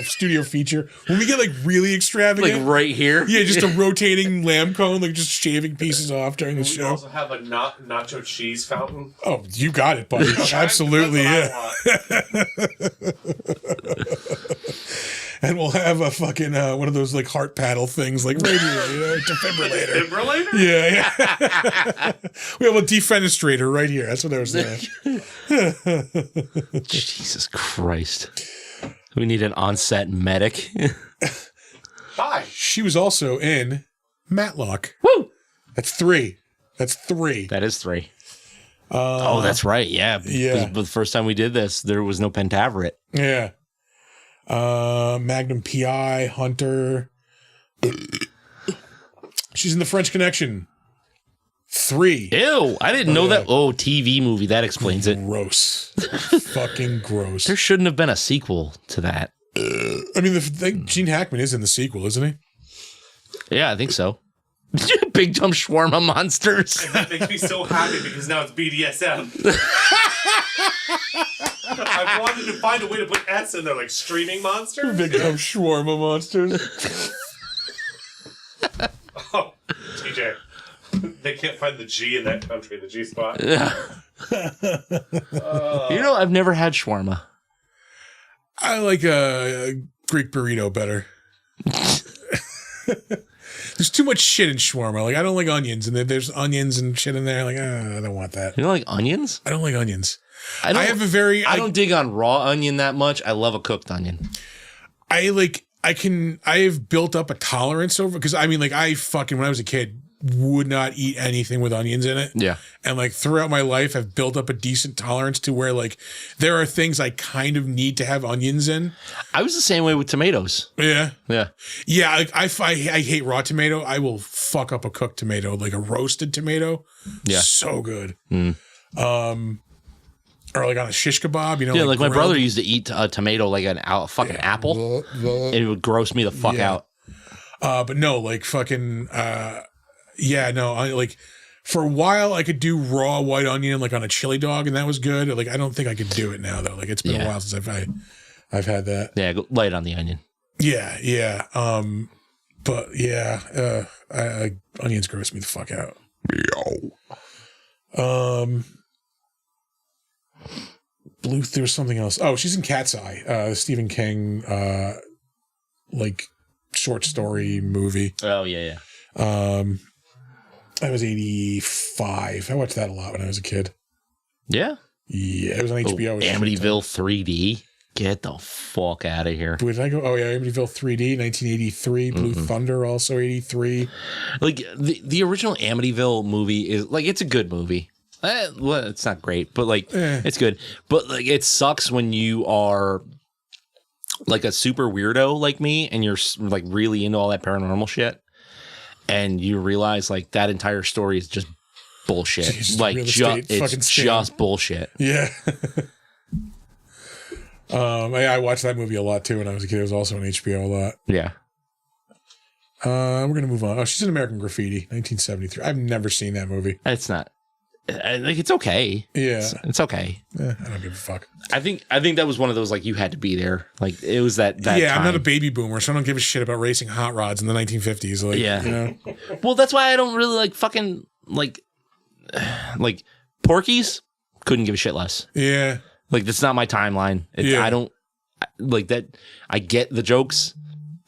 studio feature. When we get like really extravagant, Like right here. yeah, just a rotating lamb cone, like just shaving pieces off during the We show. also have a nacho cheese fountain. Oh, you got it, buddy. Absolutely, That's yeah. what I want. And we'll have a fucking one of those like heart paddle things, like radio, defibrillator. Defibrillator? Yeah. We have a defenestrator right here. That's what I was saying. Jesus Christ. We need an on-set medic. Hi. She was also in Matlock. Woo! That's 3. That's 3. That is 3. Oh, that's right. Yeah. Yeah. The first time we did this, there was no Pentaveret. Yeah. Magnum PI, Hunter. She's in The French Connection. 3. Ew. I didn't know that. Oh, TV movie. That explains it. Gross. Fucking gross. There shouldn't have been a sequel to that. I mean, the thing, Gene Hackman is in the sequel, isn't he? Yeah, I think so. Big dumb shawarma monsters. That makes me so happy because now it's BDSM. I wanted to find a way to put S in there, like streaming monsters. Big dumb shawarma monsters. Oh, TJ. They can't find the G in that country, the G spot. I've never had shawarma. I like a Greek burrito better. There's too much shit in shawarma. Like, I don't like onions, and if there's onions and shit in there, like, I don't want that. You don't like onions? I don't like onions. I don't dig on raw onion that much. I love a cooked onion. I have built up a tolerance over, because I mean, like, when I was a kid, would not eat anything with onions in it. Yeah. And like throughout my life, I've built up a decent tolerance to where like there are things I kind of need to have onions in. I was the same way with tomatoes. Yeah. Yeah. Yeah. Like I hate raw tomato. I will fuck up a cooked tomato, like a roasted tomato. Yeah. So good. Or like on a shish kebab, Yeah, like my brother used to eat a tomato like a fucking apple. And it would gross me the fuck out. But no, like fucking, yeah, no, I like for a while I could do raw white onion like on a chili dog, and that was good. Like I don't think I could do it now though. Like it's been a while since I've had that. Yeah, go light on the onion. Yeah, yeah. But yeah, onions gross me the fuck out. There's something else. Oh, she's in Cat's Eye, the Stephen King like short story movie. Oh yeah. That was 85. I watched that a lot when I was a kid. Yeah? Yeah, it was on HBO. Amityville 3D? Get the fuck out of here. Where did I go? Oh, yeah, Amityville 3D, 1983. Blue Thunder, also 83. Like, the original Amityville movie is, like, it's a good movie. Well, it's not great, but, like, it's good. But, like, it sucks when you are, like, a super weirdo like me, and you're, like, really into all that paranormal shit. And you realize like that entire story is just bullshit. Jeez, like it's just bullshit. Yeah. I watched that movie a lot too when I was a kid. It was also on HBO a lot. Yeah. We're gonna move on. Oh, she's in American Graffiti, 1973. I've never seen that movie. It's not. Like it's okay. Yeah, it's okay. I don't give a fuck. I think that was one of those like you had to be there. Like it was that. Yeah, time. I'm not a baby boomer, so I don't give a shit about racing hot rods in the 1950s. Like, yeah, you know. Well, that's why I don't really like fucking like Porky's. Couldn't give a shit less. Yeah, like that's not my timeline. I don't like that. I get the jokes.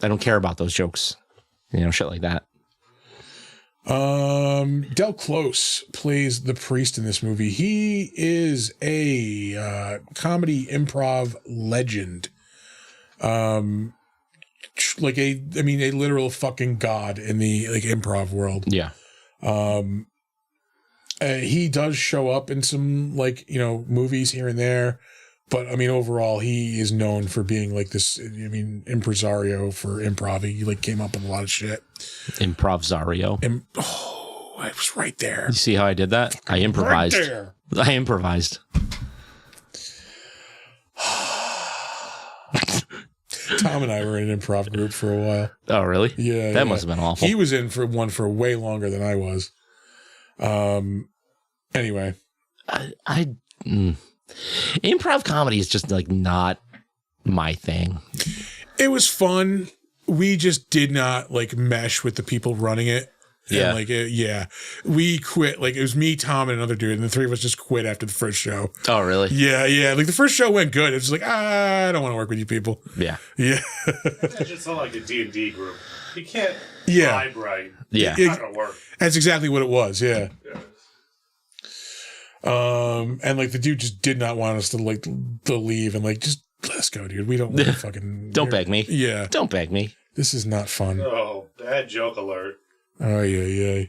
I don't care about those jokes. You know, shit like that. Del Close plays the priest in this movie. He is a comedy improv legend. Like a literal fucking god in the like improv world. Yeah. He does show up in some like, you know, movies here and there, but I mean, overall, he is known for being like this, impresario for improv. He like came up with a lot of shit. Improvsario. I was right there. You see how I did that? I improvised. Right there. I improvised. Tom and I were in an improv group for a while. Oh, really? Yeah. That must have been awful. He was in for one for way longer than I was. Anyway. Improv comedy is just like not my thing. It was fun. We just did not like mesh with the people running it. Yeah. And we quit. Like it was me, Tom, and another dude, and the three of us just quit after the first show. Oh, really? Yeah. Like the first show went good. It was like, I don't want to work with you people. Yeah. Yeah. It's just not like a D&D group. You can't vibe right. Yeah. It's not gonna work. That's exactly what it was. Yeah. And like the dude just did not want us to leave and like just let's go, dude. We don't want to fucking Don't beg me. Yeah. Don't beg me. This is not fun. Oh, bad joke alert. Yeah.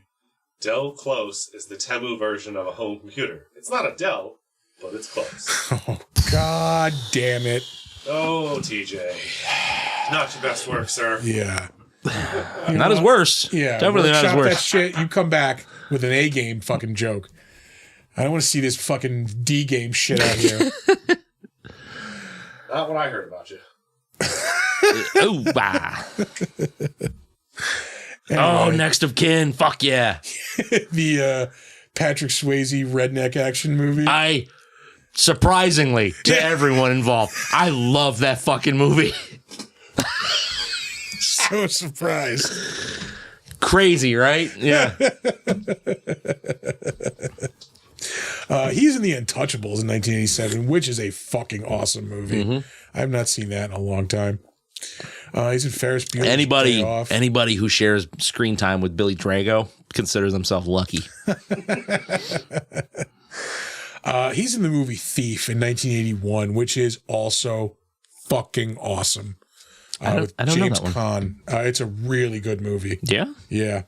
Dell Close is the Temu version of a home computer. It's not a Dell, but it's close. Oh, God damn it. Oh, TJ. Not your best work, sir. Yeah. Not his worst. Yeah. Definitely not his workshop that worst. shit. You come back with an A game fucking joke. I don't want to see this fucking D game shit out here. Not what I heard about you. Oh, bah. Oh, next of kin. Fuck yeah. The Patrick Swayze redneck action movie. Surprisingly to everyone involved, I love that fucking movie. So surprised. Crazy, right? Yeah. He's in The Untouchables in 1987, which is a fucking awesome movie. I have not seen that in a long time. He's in Ferris Bueller's Day Off. Anybody who shares screen time with Billy Drago considers themselves lucky. He's in the movie Thief in 1981, which is also fucking awesome. I don't know James that one. Caan. It's a really good movie. Yeah? Yeah.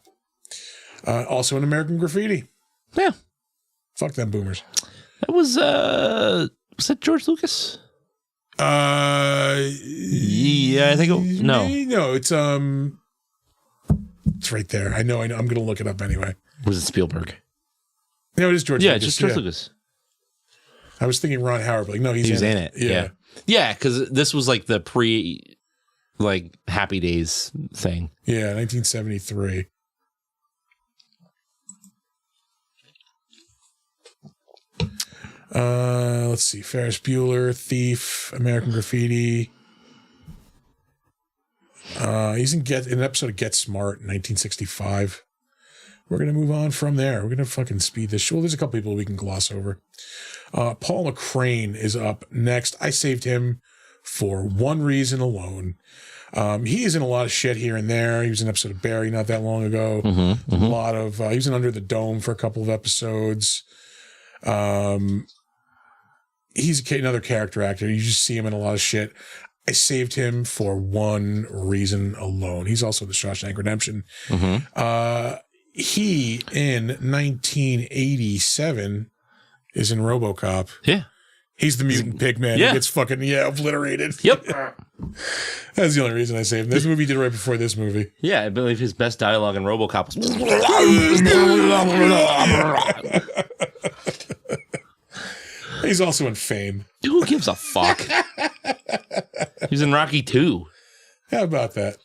Also in American Graffiti. Yeah. Fuck them boomers. That was that George Lucas? Yeah, I think no, it's right there. I know. I'm gonna look it up anyway. Was it Spielberg? No, it is George. Yeah, Lucas. just George Lucas. I was thinking Ron Howard, but no, He was in it. Yeah, because this was like the Happy Days thing. Yeah, 1973. Let's see. Ferris Bueller, Thief, American Graffiti. He's in an episode of Get Smart in 1965. We're going to move on from there. We're going to fucking speed this. Well, there's a couple people we can gloss over. Paul McCrane is up next. I saved him for one reason alone. He is in a lot of shit here and there. He was in an episode of Barry not that long ago. A lot of, he was in Under the Dome for a couple of episodes. He's another character actor. You just see him in a lot of shit. I saved him for one reason alone. He's also the Shawshank Redemption. He, in 1987, is in RoboCop. Yeah. He's the mutant pig man. Yeah. He gets fucking, obliterated. Yep. That's the only reason I saved him. This movie he did right before this movie. Yeah, I believe his best dialogue in RoboCop was. He's also in Fame. Who gives a fuck? He's in Rocky 2. How about that?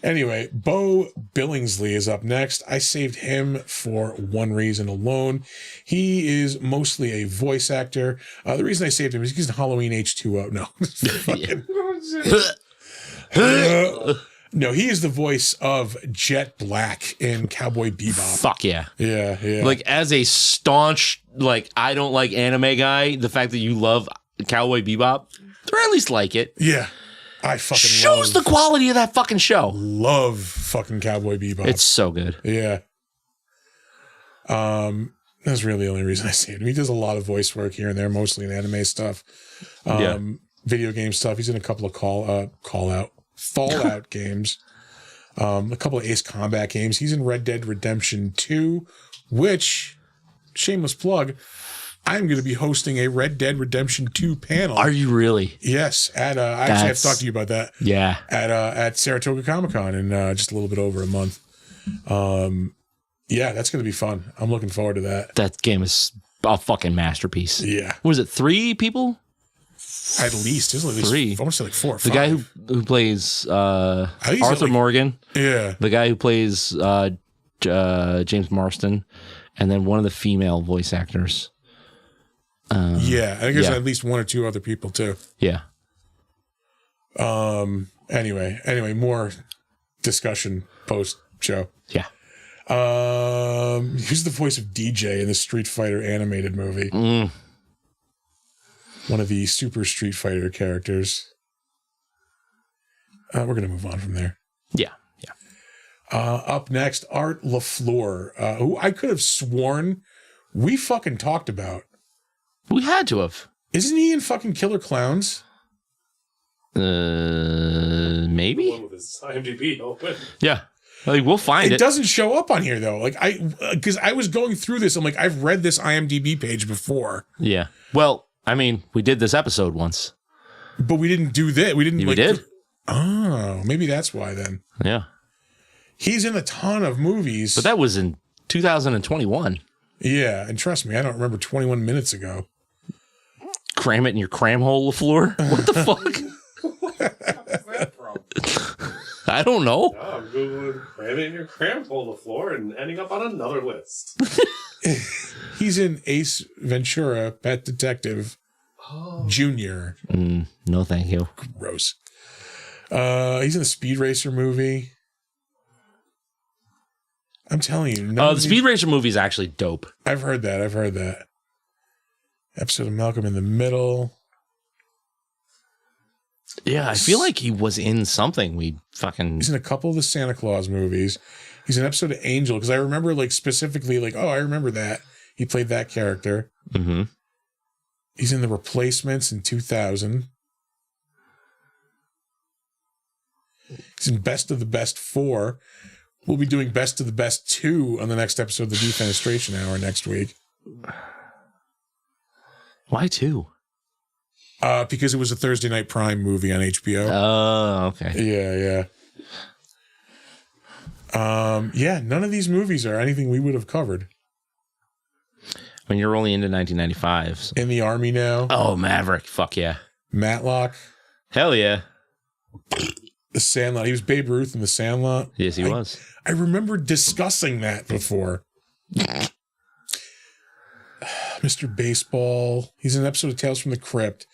Anyway, Bo Billingsley is up next. I saved him for one reason alone. He is mostly a voice actor. The reason I saved him is he's in Halloween H2O. No. No, he is the voice of Jet Black in Cowboy Bebop. Fuck yeah. Yeah. Like, as a staunch, I don't like anime guy, the fact that you love Cowboy Bebop, or at least like it, Yeah. I fucking shows the quality of that fucking show. love fucking Cowboy Bebop. It's so good. Yeah. That's really the only reason I saved him. He does a lot of voice work here and there, mostly in anime stuff. Video game stuff. He's in a couple of Fallout games. A couple of Ace Combat games. He's in Red Dead Redemption 2, which, shameless plug, I'm going to be hosting a Red Dead Redemption 2 panel. Are you really? Yes. I actually have to talk to you about that. Yeah. At Saratoga Comic-Con in just a little bit over a month. Yeah, that's going to be fun. I'm looking forward to that. That game is a fucking masterpiece. Yeah. Was it 3 people? At least. There's at least 3. I want to say 4 or 5. The guy who plays he's Arthur like- Morgan. Yeah. The guy who plays James Marston. And then one of the female voice actors. Yeah. I think there's yeah. at least 1 or 2 other people, too. Yeah. Anyway, more discussion post-show. Yeah. He's the voice of DJ in the Street Fighter animated movie. One of the Super Street Fighter characters. We're going to move on from there. Yeah. Up next, Art LaFleur, who I could have sworn we fucking talked about. We had to have. Isn't he in fucking Killer Clowns? Maybe. Maybe. One with his IMDb open. Yeah. Like, we'll find It it. doesn't show up on here though. Like because I was going through this. I'm like, I've read this IMDb page before, Yeah. Well, I mean, we did this episode once. but we didn't do that. We didn't. We did. Oh, maybe that's why then. Yeah. He's in a ton of movies. But that was in 2021. Yeah, and trust me, I don't remember 21 minutes ago. Cram it in your cram hole, LaFleur? What the fuck? What's that from? I don't know. No, I'm Googling cramming in your cram hole the floor and ending up on another list. He's in Ace Ventura, Pet Detective Junior. No, thank you. Gross. He's in the Speed Racer movie. I'm telling you. The Speed Racer movie is actually dope. I've heard that. Episode of Malcolm in the Middle. Yeah, I feel like he was in something. He's in a couple of the Santa Claus movies. He's in an episode of Angel, because I remember like specifically like, oh, I remember that. He played that character. Mm-hmm. He's in The Replacements in 2000. He's in Best of the Best 4. We'll be doing Best of the Best 2 on the next episode of the Defenestration Hour next week. Why 2? Because it was a Thursday Night Prime movie on HBO. Oh, okay. Yeah. Yeah, none of these movies are anything we would have covered. When you're only into 1995. So. In the Army now. Oh, Maverick. Fuck yeah. Matlock. Hell yeah. The Sandlot. He was Babe Ruth in The Sandlot. Yes, he was. I remember discussing that before. Mr. Baseball. He's in an episode of Tales from the Crypt.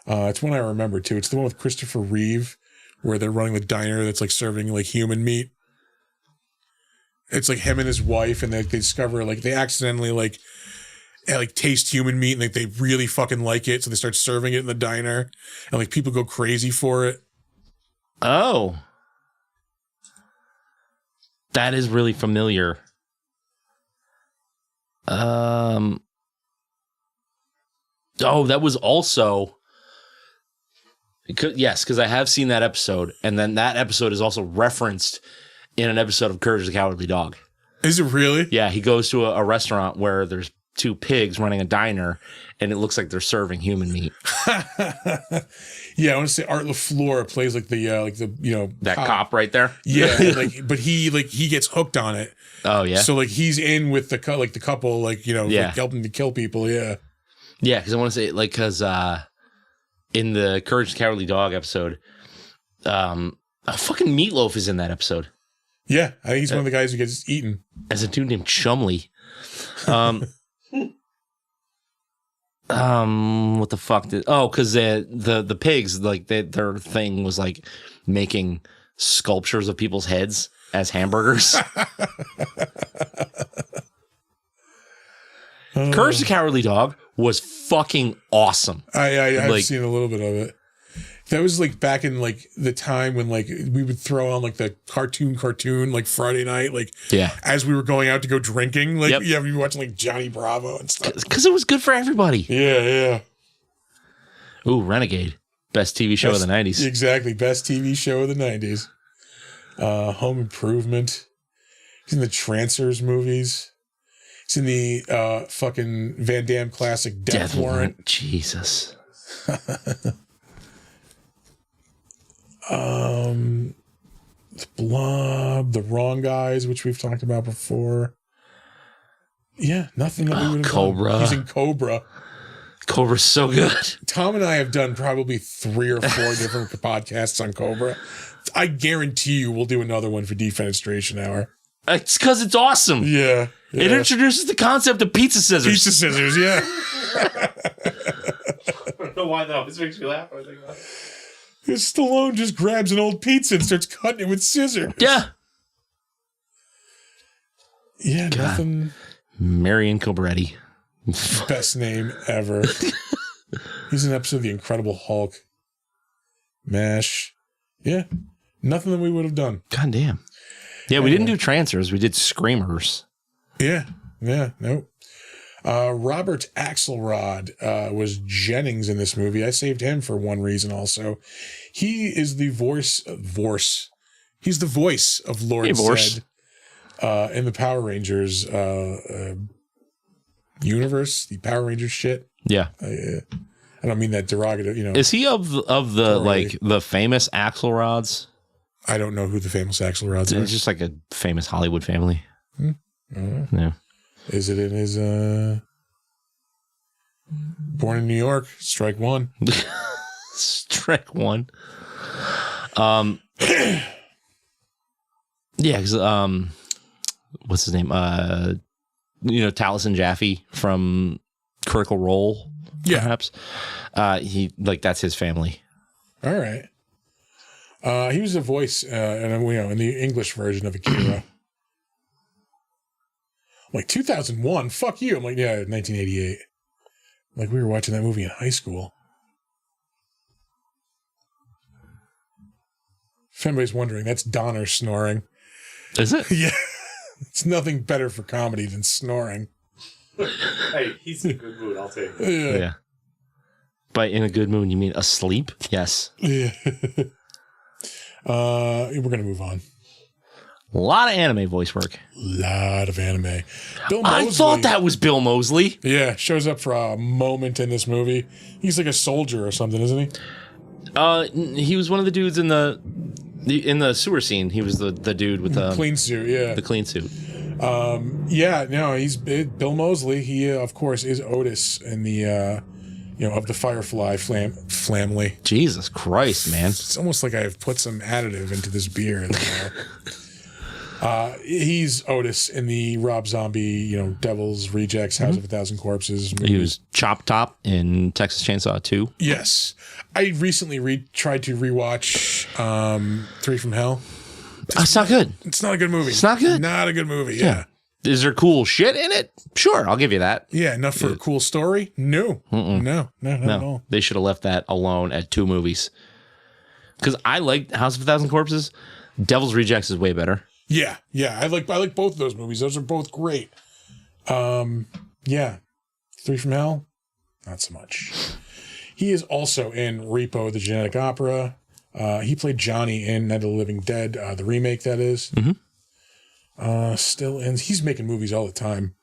It's one I remember too. It's the one with Christopher Reeve where they're running the diner that's like serving like human meat. It's like him and his wife, and they discover like they accidentally like taste human meat, and like they really fucking like it, so they start serving it in the diner, and like people go crazy for it. Oh. That is really familiar. Oh, that was also... Because I have seen that episode, and then that episode is also referenced in an episode of Courage the Cowardly Dog. Is it really? Yeah, he goes to a restaurant where there's 2 pigs running a diner, and it looks like they're serving human meat. Yeah, I want to say Art LaFleur plays like the That cop right there. Yeah, but he gets hooked on it. Oh yeah. So like he's in with the couple like helping to kill people. Yeah. Yeah, because I want to say because in the Courage the Cowardly Dog episode, fucking Meatloaf is in that episode. Yeah, I think he's one of the guys who gets eaten. As a dude named Chumley. What the fuck? Because the pigs, like their thing was like making sculptures of people's heads as hamburgers. Courage the Cowardly Dog was fucking awesome. I've seen a little bit of it. That was like back in like the time when like we would throw on like the cartoon like Friday night, like as we were going out to go drinking, like we were watching like Johnny Bravo and stuff because it was good for everybody. Yeah. Ooh, Renegade, best TV show of the 90s. Exactly, best TV show of the 90s. Home Improvement. He's in the Trancers movies. He's in the fucking Van Damme classic Death Warrant. Jesus. The Blob, The Wrong Guys, which we've talked about before. Yeah, nothing that we would have Cobra. done. He's in Cobra. Cobra's so good. Tom and I have done probably 3 or 4 different podcasts on Cobra. I guarantee you we'll do another one for Defenestration Hour. It's because it's awesome. Yeah. It introduces the concept of pizza scissors. Pizza scissors, yeah. I don't know why that always makes me laugh when I think about it. Stallone just grabs an old pizza and starts cutting it with scissors. Yeah. Yeah, God. Nothing. Marion Cobretti. Best name ever. He's in an episode of The Incredible Hulk. MASH. Yeah. Nothing that we would have done. God damn. Yeah, we didn't do Trancers. We did Screamers. Yeah. Nope. Robert Axelrod was Jennings in this movie. I saved him for one reason also. He is the voice. He's the voice of Lord Zed in the Power Rangers universe, the Power Rangers shit. Yeah. I don't mean that derogative, Is he of the totally. like the famous Axelrods? I don't know who the famous Axelrods are. It's just like a famous Hollywood family. Yeah. Is it in his Born in New York, strike one? Strike one. Yeah, because what's his name? Taliesin Jaffe from Critical Role. Yeah. Perhaps. He that's his family. All right. He was a voice, in the English version of Akira. I'm like 2001. Fuck you. I'm like, yeah, 1988. Like we were watching that movie in high school. If anybody's wondering, that's Donner snoring. Is it? Yeah. It's nothing better for comedy than snoring. Hey, he's in a good mood. I'll take it. Yeah. By in a good mood, you mean asleep? Yes. Yeah. We're going to move on. A lot of anime voice work. Lot of anime. Bill Moseley. I thought that was Bill Moseley. Yeah, shows up for a moment in this movie. He's like a soldier or something, isn't he? He was one of the dudes in the sewer scene. He was the dude with the Clean suit, yeah. the clean suit. He's Bill Moseley. He, of course, is Otis in the, of the Firefly family. Jesus Christ, man. It's almost like I've put some additive into this beer. He's Otis in the Rob Zombie, Devil's Rejects, House of a Thousand Corpses movies. He was Chop Top in Texas Chainsaw 2. Yes. I recently tried to rewatch Three from Hell. It's not good. It's not a good movie. It's not good? Not a good movie, yeah. Is there cool shit in it? Sure, I'll give you that. Yeah, enough for a cool story? No. No, not at all. They should have left that alone at 2 movies. Because I liked House of a Thousand Corpses. Devil's Rejects is way better. Yeah. I like both of those movies. Those are both great. Yeah. Three from Hell? Not so much. He is also in Repo, the Genetic Opera. He played Johnny in Night of the Living Dead, the remake, that is. Still in. He's making movies all the time.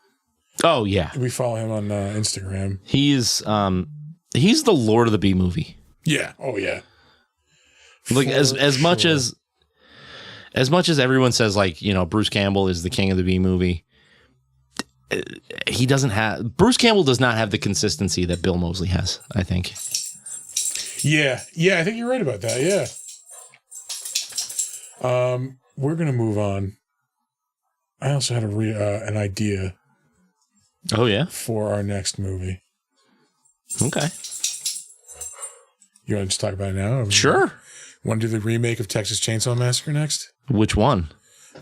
Oh, yeah. We follow him on Instagram. He's the Lord of the B movie. Yeah. Oh, yeah. Like as much as everyone says, Bruce Campbell is the king of the B movie, Bruce Campbell does not have the consistency that Bill Moseley has, I think. Yeah, I think you're right about that. Yeah. We're gonna move on. I also had an idea. Oh yeah, for our next movie. Okay. You want to just talk about it now? Sure. Want to do the remake of Texas Chainsaw Massacre next? Which one?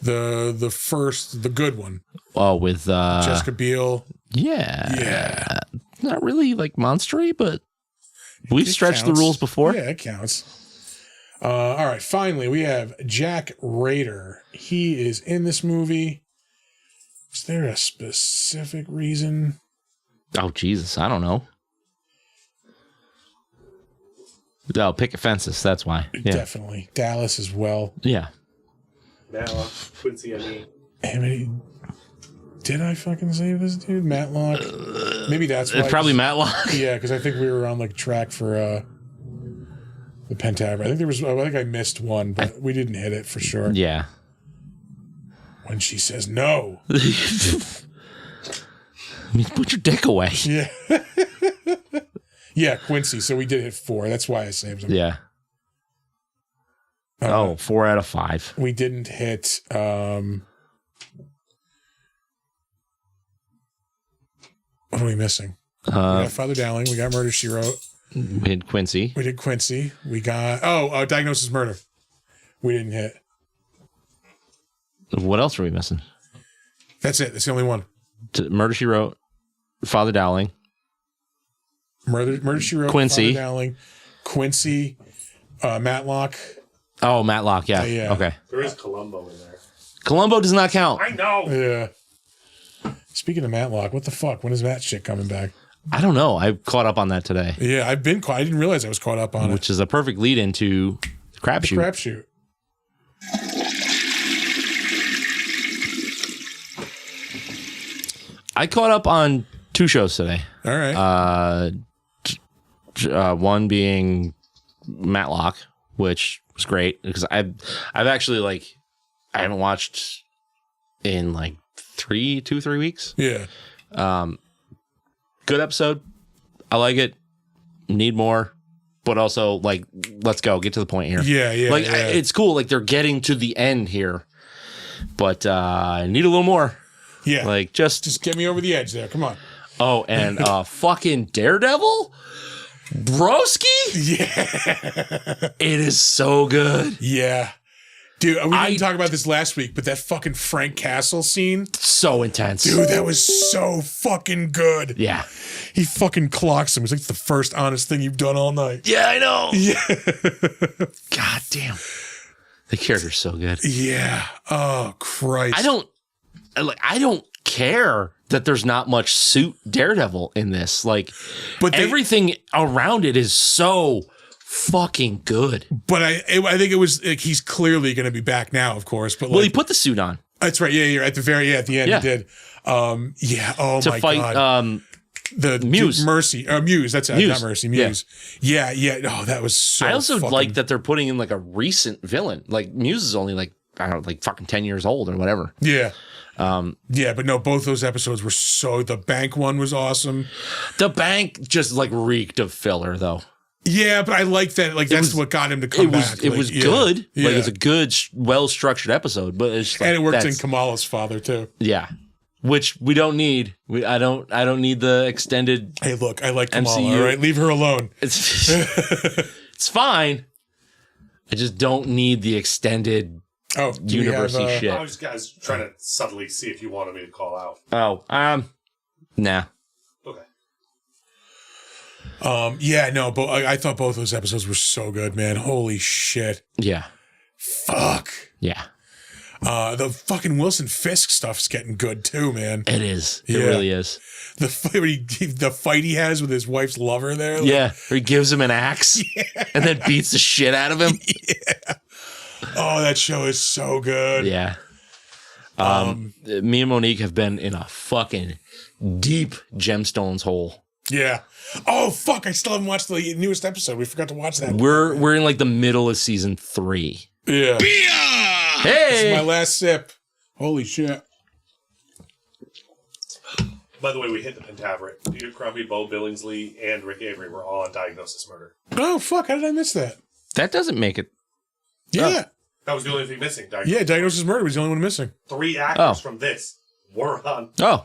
The good one. Oh, with Jessica Biel. Yeah. Not really like monstery, but we've stretched counts. the rules before. Yeah, it counts. All right. Finally, we have Jack Rader. He is in this movie. Is there a specific reason? Oh, Jesus. I don't know. Oh, picket fences. That's why. Yeah. Definitely. Dallas as well. Yeah. Now, Quincy, I mean. Did I fucking save this dude? Matlock? Maybe that's why. It's probably Matlock. Yeah, because I think we were on track for the Pentagram. I think I missed one, but we didn't hit it for sure. Yeah. When she says no. I mean, put your dick away. Yeah. Yeah, Quincy. So we did hit 4. That's why I saved him. Yeah. 4 out of 5. We didn't hit. What are we missing? We got Father Dowling. We got Murder, She Wrote. We had Quincy. We did Quincy. We got Diagnosis Murder. We didn't hit. What else are we missing? That's it. That's the only one. Murder, She Wrote. Father Dowling. Murder, She Wrote. Quincy. Father Dowling. Quincy. Matlock. Oh, Matlock. Yeah. Yeah. Okay. There is Columbo in there. Columbo does not count. I know. Yeah. Speaking of Matlock, what the fuck? When is that shit coming back? I don't know. I caught up on that today, Yeah, I didn't realize I was caught up on which is a perfect lead into Crapshoot. Crapshoot. I caught up on 2 shows today. All right. One being Matlock, which was great because I've actually I haven't watched in 2-3 weeks. Yeah. Good episode. I like it. Need more, but also let's go get to the point here. Yeah. It's cool. They're getting to the end here, but I need a little more. Yeah. Just get me over the edge there. Come on. Oh, and fucking Daredevil, broski. Yeah. It is so good. Yeah. Dude, we didn't talk about this last week, but that fucking Frank Castle scene. So intense. Dude, that was so fucking good. Yeah. He fucking clocks him. It's like the first honest thing you've done all night. Yeah, I know. Yeah. God damn. The character's so good. Yeah. Oh, Christ. I don't care that there's not much suit Daredevil in this. But everything around it is so fucking good. But I think it was he's clearly going to be back now, of course. But he put the suit on. That's right. Yeah, you're at the end. Yeah. He did. Yeah. Oh to my fight, god. The Muse. Muse. That's Muse. not Mercy. Muse. Yeah. Oh, that was so. I also like that they're putting in a recent villain. Muse is only I don't know, fucking 10 years old or whatever. Yeah. Yeah, but no, both those episodes were so. The bank one was awesome. The bank just reeked of filler though. Yeah, but I like that. That's what got him to come back. It was good. Yeah. It was a good, well structured episode. But it's and it worked in Kamala's father too. Yeah, which we don't need. I don't need the extended. Hey, look, I like Kamala. MCU. All right, leave her alone. It's fine. I just don't need the extended university shit. I was just trying to subtly see if you wanted me to call out. Nah. Okay. Yeah, no, but I thought both those episodes were so good, man. Holy shit. Yeah. Fuck. Yeah. The fucking Wilson Fisk stuff's getting good too, man. It is. It Yeah. really is. The fight he has with his wife's lover there. Yeah. Where he gives him an axe and then beats the shit out of him. Yeah. Oh, that show is so good. Yeah. Me and Monique have been in a fucking deep Gemstones hole. Yeah. Oh, fuck. I still haven't watched the newest episode. We forgot to watch that. We're in the middle of season 3. Yeah. Hey! This is my last sip. Holy shit. By the way, we hit the Pentaveret. Peter Crombie, Bo Billingsley, and Rick Avery were all on Diagnosis Murder. Oh, fuck. How did I miss that? That doesn't make it. Yeah. That was the only thing missing. Yeah, Diagnosis Murder was the only one missing. 3 actors from this were on. Oh.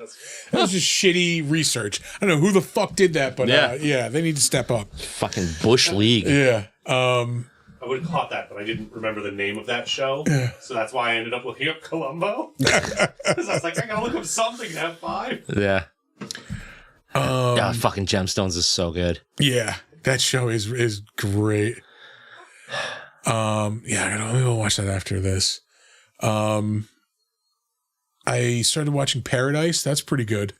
That was just shitty research. I don't know who the fuck did that, but Yeah. They need to step up. Fucking Bush League. Yeah. I would have caught that, but I didn't remember the name of that show. So that's why I ended up looking up Columbo. Because I was like, I gotta look up something to have 5. Yeah. Fucking Gemstones is so good. Yeah. That show is great. Yeah, I'm gonna watch that after this. I started watching Paradise. That's pretty good.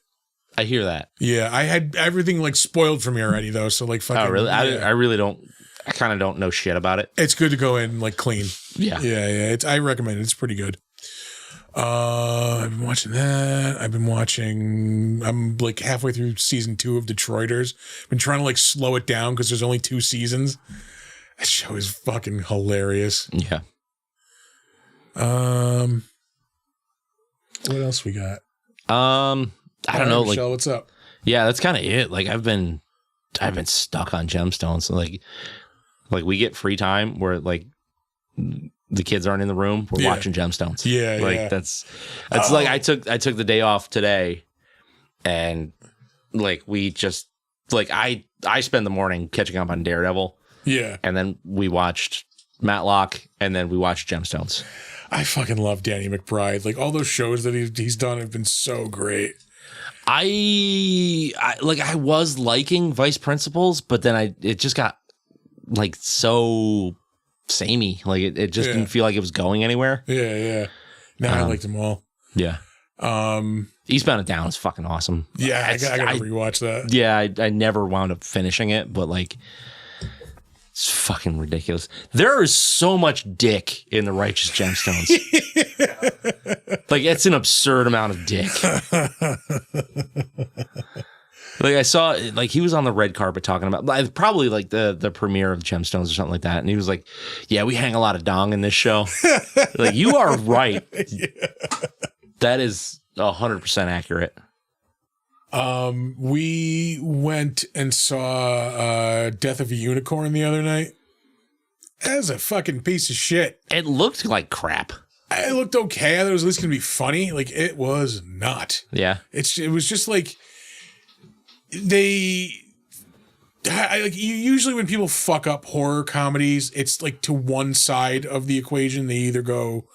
I hear that. Yeah, I had everything spoiled for me already though. So fucking. Oh, really? Yeah. I really don't. I kind of don't know shit about it. It's good to go in clean. Yeah. Yeah. I recommend it. It's pretty good. I've been watching that. I'm halfway through season 2 of Detroiters. Been trying to slow it down because there's only 2 seasons. That show is fucking hilarious. Yeah. What else we got? I don't know. Michelle, what's up? Yeah, that's kind of it. I've been stuck on Gemstones. We get free time where the kids aren't in the room. We're watching Gemstones. Yeah. That's I took the day off today, and we just I spend the morning catching up on Daredevil. Yeah. And then we watched Matlock, and then we watched Gemstones. I fucking love Danny McBride. All those shows that he's done have been so great. I was liking Vice Principals, but then it just got so samey. It just didn't feel like it was going anywhere. Yeah. No, I liked them all. Yeah. Eastbound and Down is fucking awesome. Yeah, I gotta rewatch that. Yeah, I never wound up finishing it, but like, it's fucking ridiculous. There is so much dick in the Righteous Gemstones. Like, it's an absurd amount of dick. Like, I saw, like, he was on the red carpet talking about, probably like the premiere of Gemstones or something like that. And he was like, yeah, we hang a lot of dong in this show. Like, you are right. Yeah. That is 100% accurate. We went and saw Death of a Unicorn the other night. That was a fucking piece of shit. It looked like crap. It looked okay. I thought it was at least going to be funny. Like, it was not. Yeah. It was just like, usually when people fuck up horror comedies, it's like to one side of the equation. They either go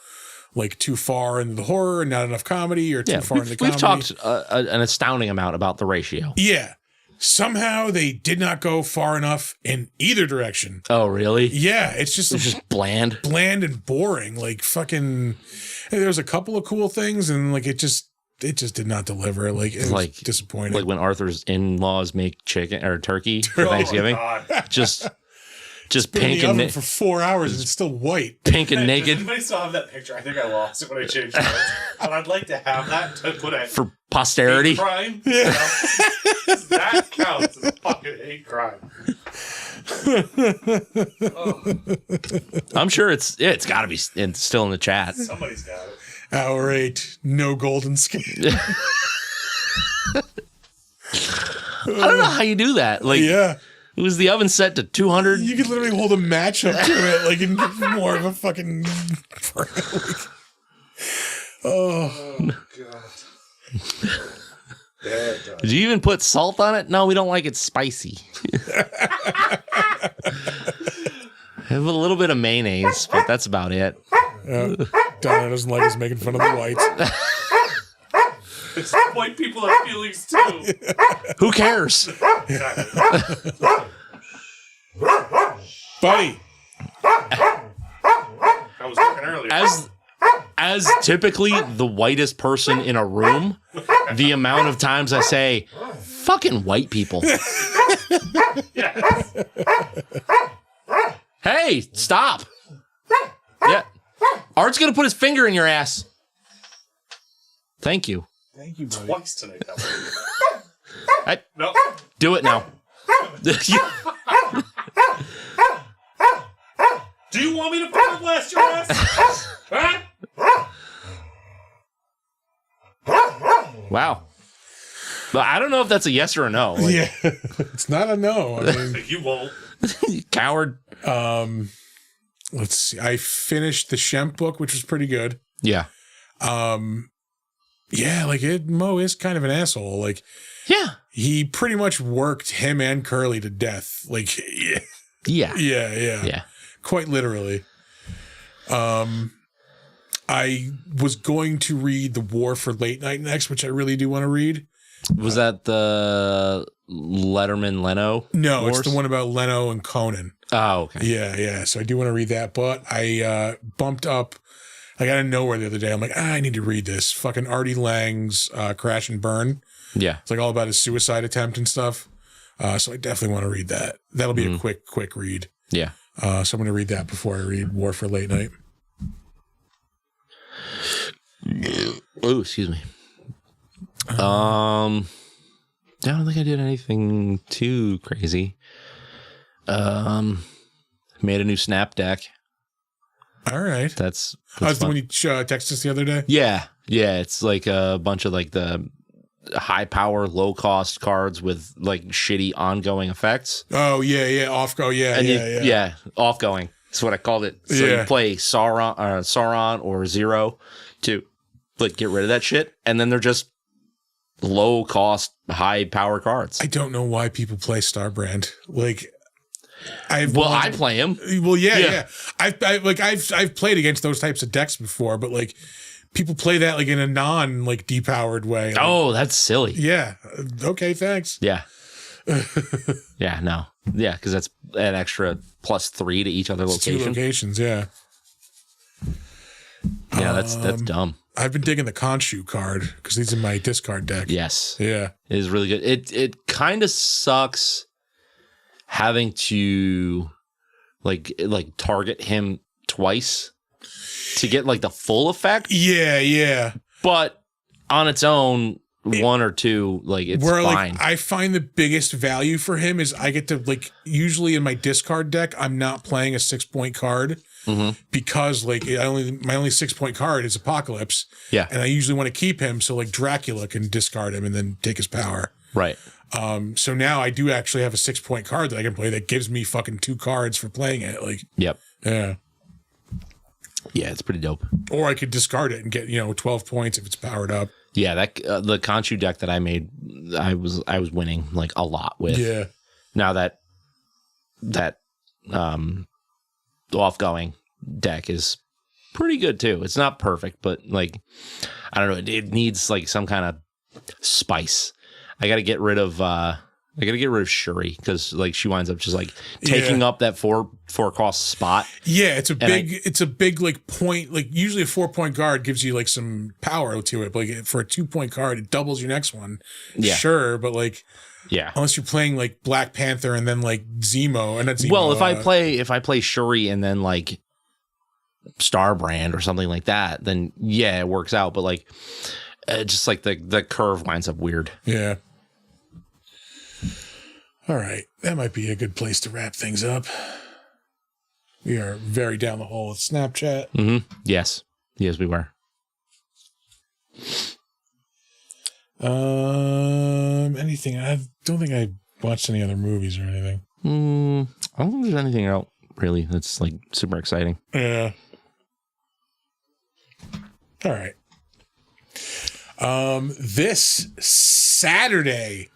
like too far into the horror and not enough comedy, or too far into the comedy. We've talked an astounding amount about the ratio. Yeah. Somehow they did not go far enough in either direction. Oh, really? Yeah. It's just bland. Bland and boring. Like, fucking, there was a couple of cool things, and like it just did not deliver. Like, it was disappointing. Like when Arthur's in-laws make chicken or turkey for Thanksgiving. Just pink and for 4 hours and it's still white. Pink and naked. Does anybody still have that picture? I think I lost it when I changed it. But I'd like to have that to put a for posterity. Hate crime. Yeah. That counts as a fucking hate crime. I'm sure it's got to be still in the chat. Somebody's got it. Outrate, no golden skin. I don't know how you do that. Like, yeah. It was the oven set to 200. You could literally hold a match up to it, like in more of a fucking. Oh God. Did you even put salt on it? No, we don't like it spicy. Have a little bit of mayonnaise, but that's about it. Donna doesn't like us making fun of the whites. It's white people have feelings too. Who cares? Buddy. I was talking earlier. As typically the whitest person in a room, the amount of times I say, fucking white people. Yes. Hey, stop. Yeah. Art's going to put his finger in your ass. Thank you. Thank you, buddy. Twice tonight. No. Do it now. Do you want me to fucking blast your ass? Huh? Wow. But I don't know if that's a yes or a no. Like, Yeah. It's not a no. I mean, You won't. coward. let's see. I finished the Shemp book, which was pretty good. Yeah. Yeah, like Mo is kind of an asshole. Like, Yeah. he pretty much worked him and Curly to death. Like, Yeah. yeah. Quite literally. I was going to read The War for Late Night next, which I really do want to read. Was that the Letterman Leno? No, Wars? it's the one about Leno and Conan. Oh, okay. Yeah. So I do want to read that, but I bumped up. I got out of nowhere the other day. I'm like, I need to read this. Fucking Artie Lang's Crash and Burn. Yeah. It's like all about his suicide attempt and stuff. So I definitely want to read that. That'll be a quick read. Yeah. So I'm going to read that before I read War for Late Night. Oh, excuse me. I don't think I did anything too crazy. Made a new Snap deck. All right. That's That's the one you texted us the other day? Yeah. It's like a bunch of like the high power, low cost cards with like shitty ongoing effects. Oh, yeah. Off go. Yeah. Offgoing. That's what I called it. So you play Sauron or Zero to like get rid of that shit, and then they're just low cost, high power cards. I don't know why people play Starbrand. Like, I play him. Well, yeah. I've played against those types of decks before, but like people play that like in a non like depowered way. Like, Oh, that's silly. yeah. Okay, thanks. Yeah. Yeah, no. Yeah, because that's an extra +3 to each other It's 2 location. locations, yeah. Yeah, that's dumb. I've been digging the Khonshu card because he's in my discard deck. Yes. Yeah. It is really good. It kind of sucks having to like target him twice to get like the full effect. Yeah. But on its own, one or two, like it's Where fine. like I find the biggest value for him is I get to like usually in my discard deck I'm not playing a 6-point card because like my only 6-point card is Apocalypse. Yeah. And I usually want to keep him so like Dracula can discard him and then take his power. Right. So now I do actually have a 6-point card that I can play that gives me fucking 2 cards for playing it. Like, Yep. yeah. Yeah, it's pretty dope. Or I could discard it and get 12 points if it's powered up. Yeah, that the Khonshu deck that I made, I was winning like a lot with. Yeah. Now that offgoing deck is pretty good too. It's not perfect, but like I don't know, it needs like some kind of spice. I got to get rid of Shuri because like she winds up just like taking up that four cost spot. Yeah, it's a big like point. Like usually a 4-point guard gives you like some power to it. But like for a 2-point card, it doubles your next one. Yeah. Sure, but like Yeah. unless you're playing like Black Panther and then like Zemo and that's Zemo. Well, if I play Shuri and then like Starbrand or something like that, then yeah, it works out. But like, just like the curve winds up weird. Yeah. All right, that might be a good place to wrap things up. We are very down the hole with Snapchat. Mm-hmm. Yes, we were. Anything? I don't think I watched any other movies or anything. I don't think there's anything out really that's like super exciting. Yeah. All right. This Saturday,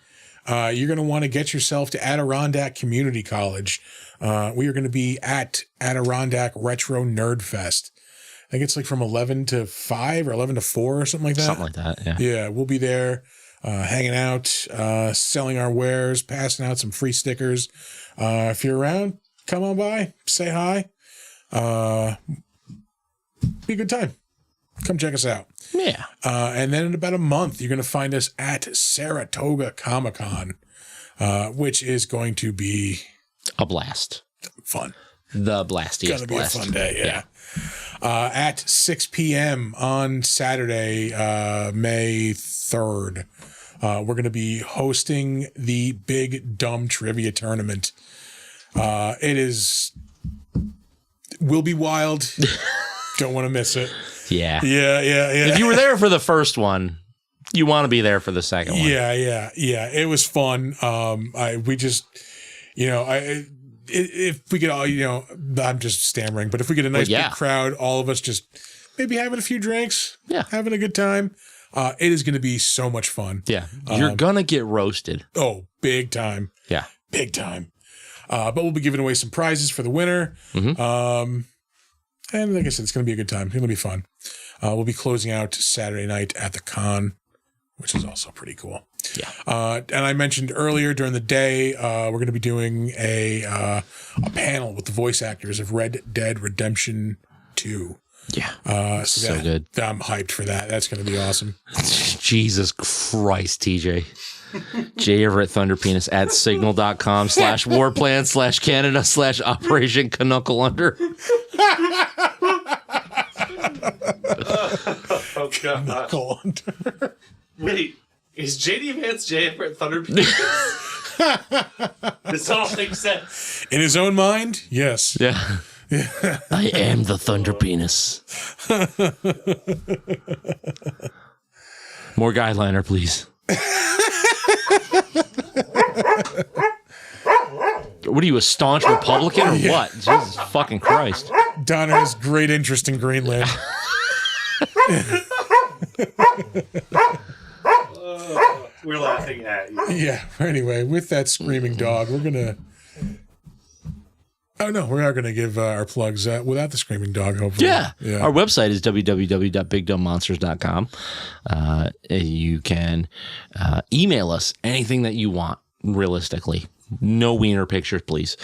you're going to want to get yourself to Adirondack Community College. We are going to be at Adirondack Retro Nerd Fest. I think it's like from 11 to 5 or 11 to 4 or something like that. Something like that, yeah. Yeah, we'll be there hanging out, selling our wares, passing out some free stickers. If you're around, come on by, say hi. Be a good time. Come check us out. Yeah. And then in about a month, you're going to find us at Saratoga Comic-Con, which is going to be A blast. fun. The blastiest Going to be blast. a fun day, yeah. At 6 p.m. on Saturday, May 3rd, we're going to be hosting the Big Dumb Trivia Tournament. Will be wild. Don't want to miss it. Yeah. Yeah. If you were there for the first one, you want to be there for the second one. Yeah. It was fun. If we could all, I'm just stammering, but if we get a nice big crowd, all of us just maybe having a few drinks, having a good time, it is going to be so much fun. Yeah. You're going to get roasted. Oh, big time. Yeah. Big time. But we'll be giving away some prizes for the winner. Mm-hmm. And like I said, it's going to be a good time. It's going to be fun. We'll be closing out Saturday night at the con, which is also pretty cool. Yeah. And I mentioned earlier during the day, we're going to be doing a panel with the voice actors of Red Dead Redemption 2. Yeah. So good. I'm hyped for that. That's going to be awesome. Jesus Christ, TJ. J Everett Thunderpenis at signal.com/warplan/Canada/Operation Canuckle Under. Oh, God. Cool. Wait, is JD Vance J Everett Thunderpenis? This all makes sense. In his own mind, yes. Yeah. I am the Thunderpenis. More guideliner, please. What are you, a staunch Republican or what? Jesus fucking Christ. Donna has great interest in Greenland. We're laughing at you. Yeah. Anyway, with that screaming dog, we're gonna. Oh no, we are gonna give our plugs without the screaming dog. Hopefully, Yeah. Our website is www.bigdumbmonsters.com. You can email us anything that you want. Realistically, no wiener pictures, please.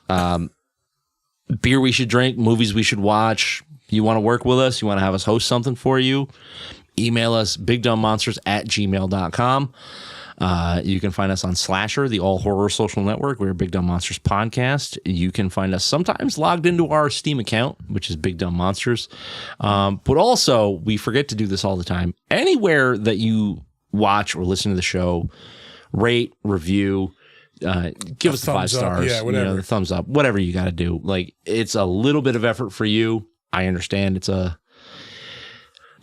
Beer we should drink, movies we should watch. You want to work with us, you want to have us host something for you, email us bigdumbmonsters@gmail.com. You can find us on Slasher, the all horror social network. We're Big Dumb Monsters Podcast. You can find us sometimes logged into our Steam account, which is Big Dumb Monsters. But also, we forget to do this all the time. Anywhere that you watch or listen to the show, rate, review, give us the 5 stars. Yeah, whatever. The thumbs up, whatever you got to do. Like, it's a little bit of effort for you. I understand it's an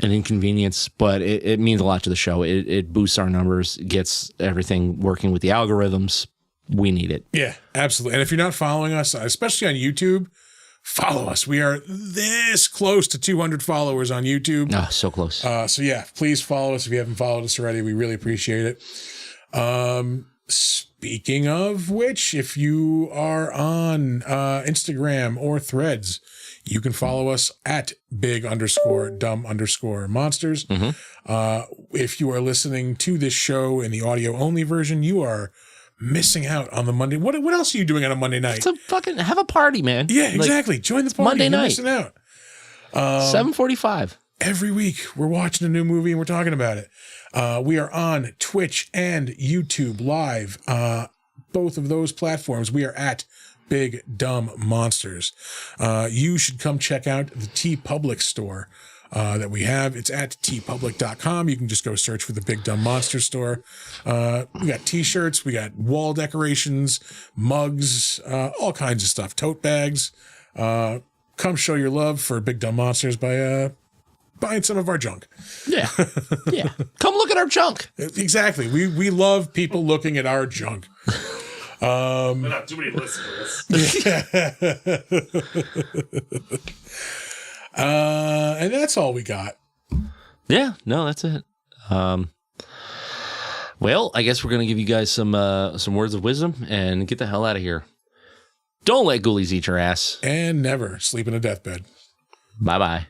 inconvenience, but it means a lot to the show. It boosts our numbers, gets everything working with the algorithms. We need it. Yeah, absolutely. And if you're not following us, especially on YouTube, follow us. We are this close to 200 followers on YouTube. Oh, so close. So yeah, please follow us if you haven't followed us already. We really appreciate it. Speaking of which, if you are on Instagram or Threads, you can follow us at big_dumb_monsters. If you are listening to this show in the audio only version, you are missing out on the Monday. What else are you doing on a Monday night? Have a party, man. Yeah, exactly. Join the party. Monday You're night. missing out. 7:45. Every week we're watching a new movie and we're talking about it. We are on Twitch and YouTube live. Both of those platforms, we are at Big Dumb Monsters. You should come check out the TeePublic store that we have. It's at teepublic.com. You can just go search for the Big Dumb Monster store. We got t-shirts, we got wall decorations, mugs, all kinds of stuff, tote bags. Come show your love for Big Dumb Monsters by buying some of our junk. Yeah. Yeah. Come look at our junk. Exactly. We love people looking at our junk. We're not too many listeners. And that's all we got. Yeah, no, that's it. Well, I guess we're gonna give you guys some words of wisdom and get the hell out of here. Don't let ghoulies eat your ass. And never sleep in a deathbed. Bye-bye.